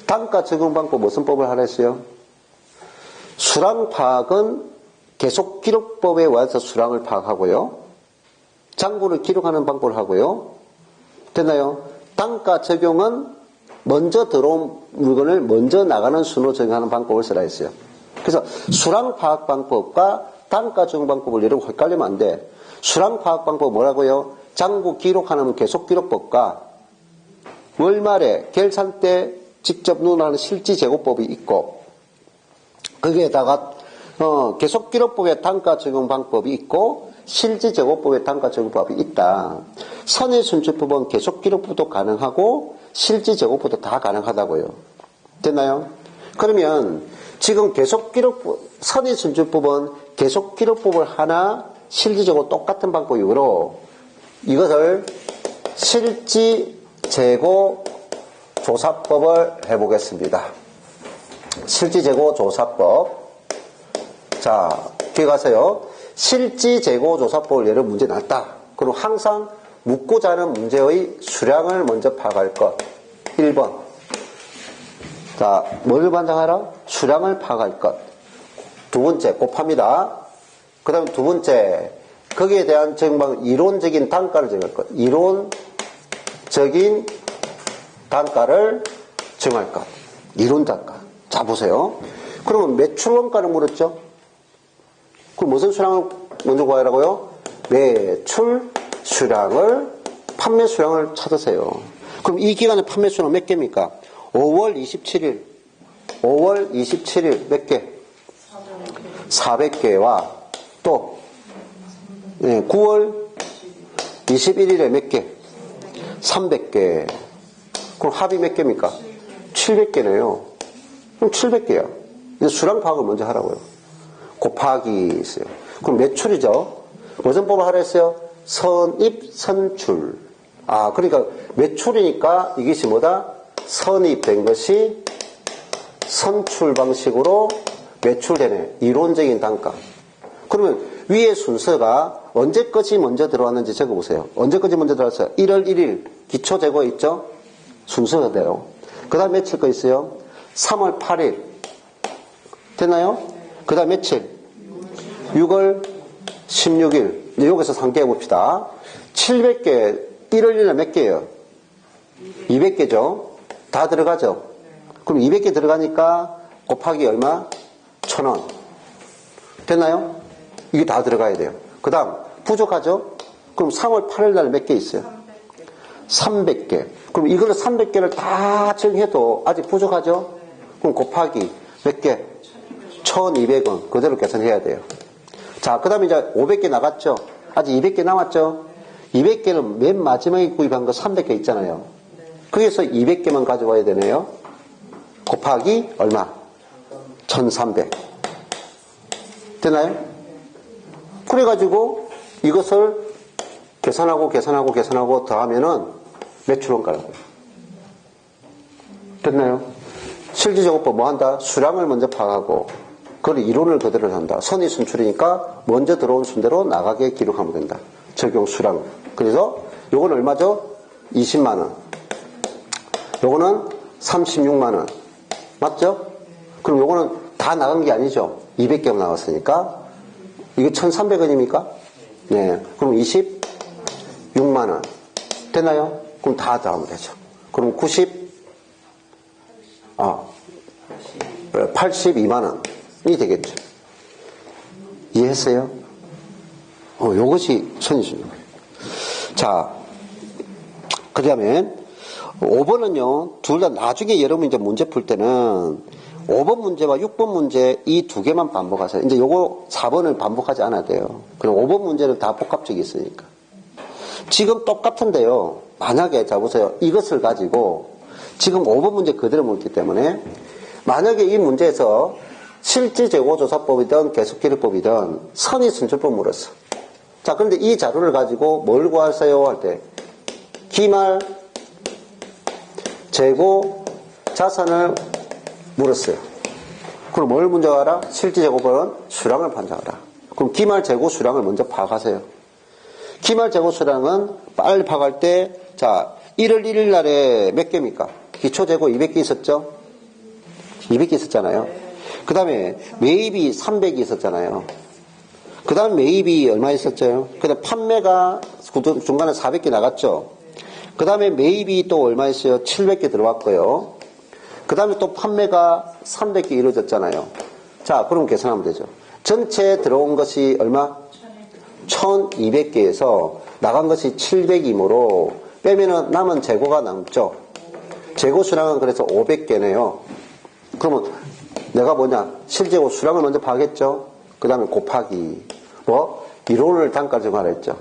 단가 적용 방법 무슨 법을 하라 했어요? 수량 파악은 계속 기록법에 의해서 수량을 파악하고요. 장부를 기록하는 방법을 하고요. 됐나요? 단가 적용은 먼저 들어온 물건을 먼저 나가는 순으로 적용하는 방법을 쓰라 했어요. 그래서 수량 파악 방법과 단가 적용 방법을 여러분 헷갈리면 안 돼. 수량 파악 방법 뭐라고요? 장부 기록하는 계속 기록법과 월말에 결산 때 직접 눈하는 실지 재고법이 있고 거기에다가 계속 기록법의 단가 적용 방법이 있고 실지 재고법의 단가 적용법이 있다. 선입선출법은 계속 기록법도 가능하고 실지 재고법도 다 가능하다고요. 됐나요? 그러면 지금 계속 기록법 선입선출법은 계속 기록법을 하나 실지 재고 똑같은 방법이므로 이것을 실지 재고 조사법을 해보겠습니다. 실지 재고 조사법. 자, 기억하세요. 실지 재고 조사법을 예를 문제 놨다. 그럼 항상 묻고자 하는 문제의 수량을 먼저 파악할 것. 1번. 자, 뭘 반장하라? 수량을 파악할 것. 두 번째, 곱합니다. 그 다음에 두 번째, 거기에 대한 정말 이론적인 단가를 정할 것. 이론적인 단가를 정할 것. 이론 단가. 자, 보세요. 그러면 매출 원가를 물었죠? 그럼 무슨 수량을 먼저 구하라고요? 매출 수량을, 판매 수량을 찾으세요. 그럼 이 기간에 판매 수량 몇 개입니까? 5월 27일. 5월 27일 몇 개? 400개와 또 9월 21일에 몇 개? 300개. 그럼 합이 몇 개입니까? 700개네요. 그럼 700개야. 수량 파악을 먼저 하라고요. 곱하기 있어요. 그럼 매출이죠. 무슨 법을 하라 했어요? 선입선출. 아, 그러니까 매출이니까 이것이 뭐다? 선입된 것이 선출 방식으로 매출되네. 이론적인 단가. 그러면 위에 순서가 언제까지 먼저 들어왔는지 적어보세요. 언제까지 먼저 들어왔어요? 1월 1일 기초재고 있죠? 순서대로. 그 다음 며칠 거 있어요? 3월 8일. 됐나요? 그 다음 며칠? 6월 16일. 이제 여기서 상기해 봅시다. 700개, 1월 1일에 몇 개예요? 200개죠? 다 들어가죠? 그럼 200개 들어가니까 곱하기 얼마? 1,000원. 됐나요? 이게 다 들어가야 돼요. 그 다음, 부족하죠? 그럼 3월 8일 날 몇 개 있어요? 300개. 그럼 이걸로 300개를 다 정해도 아직 부족하죠? 그럼 곱하기 몇 개? 1,200원. 그대로 계산해야 돼요. 자, 그 다음에 이제 500개 나갔죠? 아직 200개 남았죠? 200개는 맨 마지막에 구입한 거 300개 있잖아요. 거기에서 200개만 가져와야 되네요. 곱하기 얼마? 1,300. 되나요? 그래가지고 이것을 계산하고 더하면은 매출 원가라고요. 됐나요? 실질제고법 뭐 한다? 수량을 먼저 파악하고 그걸 이론을 그대로 한다. 선의 순출이니까 먼저 들어온 순대로 나가게 기록하면 된다. 적용 수량. 그래서 요건 얼마죠? 20만 원. 요거는 36만 원. 맞죠? 그럼 요거는 다 나간 게 아니죠. 200개가 나왔으니까. 이게 1,300원입니까? 네. 그럼 26만 원. 되나요? 그럼 다 더하면 되죠. 그럼 82만 원이 되겠죠. 이해했어요? 요것이 선의순. 자, 그 다음에 5번은요, 둘 다 나중에 여러분 이제 문제 풀 때는 5번 문제와 6번 문제 이 두 개만 반복하세요. 이제 요거 4번을 반복하지 않아도 돼요. 그럼 5번 문제는 다 복합적이 있으니까. 지금 똑같은데요. 만약에, 자, 보세요. 이것을 가지고 지금 5번 문제 그대로 묻기 때문에 만약에 이 문제에서 실질재고조사법이든 계속기록법이든 선의순출법 물었어. 자, 그런데 이 자료를 가지고 뭘 구하세요? 할 때, 기말, 재고, 자산을 물었어요. 그럼 뭘 먼저 하라? 실질재고법은 수량을 판정하라. 그럼 기말, 재고, 수량을 먼저 파악하세요. 기말, 재고, 수량은 빨리 파악할 때, 자, 1월 1일 날에 몇 개입니까? 기초재고 200개 있었죠? 200개 있었잖아요. 그 다음에 매입이 300이 있었잖아요. 그 다음 매입이 얼마 있었죠? 그 다음 판매가 중간에 400개 나갔죠? 그 다음에 매입이 또 얼마 있어요? 700개 들어왔고요. 그 다음에 또 판매가 300개 이루어졌잖아요. 자, 그럼 계산하면 되죠. 전체 들어온 것이 얼마? 1200개에서 나간 것이 700이므로 빼면은 남은 재고가 남죠. 재고 수량은 그래서 500개네요. 그러면 내가 뭐냐? 실재고 수량을 먼저 파악했죠. 그 다음에 곱하기 뭐? 이론을 단가 정하라 했죠.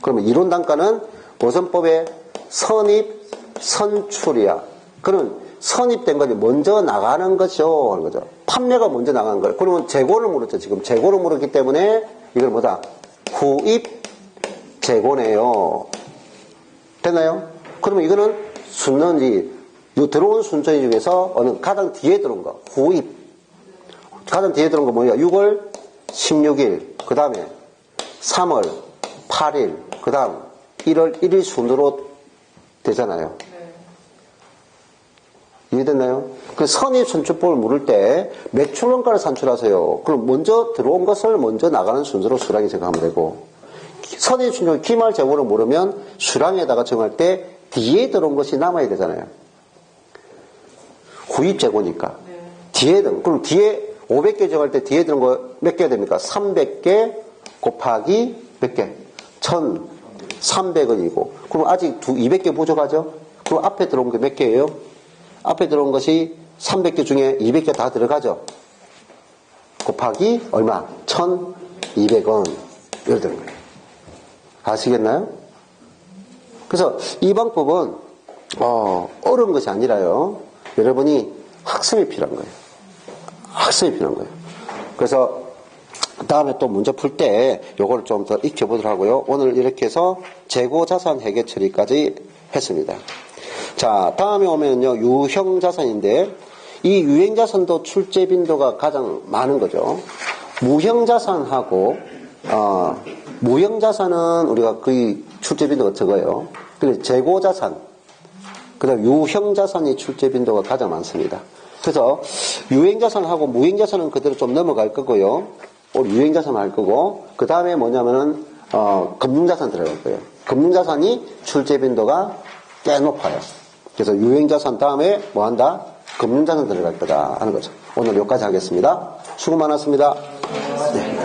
그러면 이론 단가는 보선법의 선입, 선출이야. 그러면 선입된 것이 먼저 나가는 것이요. 하는 거죠. 판매가 먼저 나간 거예요. 그러면 재고를 물었죠. 지금 재고를 물었기 때문에 이걸 뭐다? 후입 재고네요. 됐나요? 그러면 이거는 순서인지 들어온 순서인 중에서 어느 가장 뒤에 들어온 거 후입. 가장 뒤에 들어온 거 뭐야? 6월 16일 그 다음에 3월 8일 그 다음 1월 1일 순으로 되잖아요. 이해됐나요? 그 선입순출법을 물을 때 매출원가를 산출하세요. 그럼 먼저 들어온 것을 먼저 나가는 순서로 수량이 정하면 되고, 선입순출 기말 재고를 물으면 수량에다가 정할 때 뒤에 들어온 것이 남아야 되잖아요. 후입 재고니까. 뒤에 들어온, 그럼 뒤에 500개 정할 때 뒤에 들어온 거 몇 개가 됩니까? 300개 곱하기 몇 개? 1,300원이고. 그럼 아직 200개 부족하죠? 그럼 앞에 들어온 게 몇 개예요? 앞에 들어온 것이 300개 중에 200개 다 들어가죠? 곱하기 얼마? 1,200원. 이렇게 되는 거예요. 아시겠나요? 그래서 이 방법은 어려운 것이 아니라요. 여러분이 학습이 필요한 거예요. 학습이 필요한 거예요. 그래서 다음에 또 문제 풀 때 요걸 좀 더 익혀보도록 하고요. 오늘 이렇게 해서 재고자산 회계 처리까지 했습니다. 자, 다음에 오면요, 유형자산인데, 이 유형자산도 출제 빈도가 가장 많은 거죠. 무형자산하고, 무형자산은 우리가 거의 출제 빈도가 적어요. 그리고 재고자산, 그 다음 유형자산이 출제 빈도가 가장 많습니다. 그래서 유형자산하고 무형자산은 그대로 좀 넘어갈 거고요. 오늘 유형자산 할 거고, 그 다음에 뭐냐면은, 금융자산 들어갈 거예요. 금융자산이 출제 빈도가 꽤 높아요. 그래서 유형자산 다음에 뭐 한다? 금융자산 들어갈 거다 하는 거죠. 오늘 여기까지 하겠습니다. 수고 많았습니다. 네.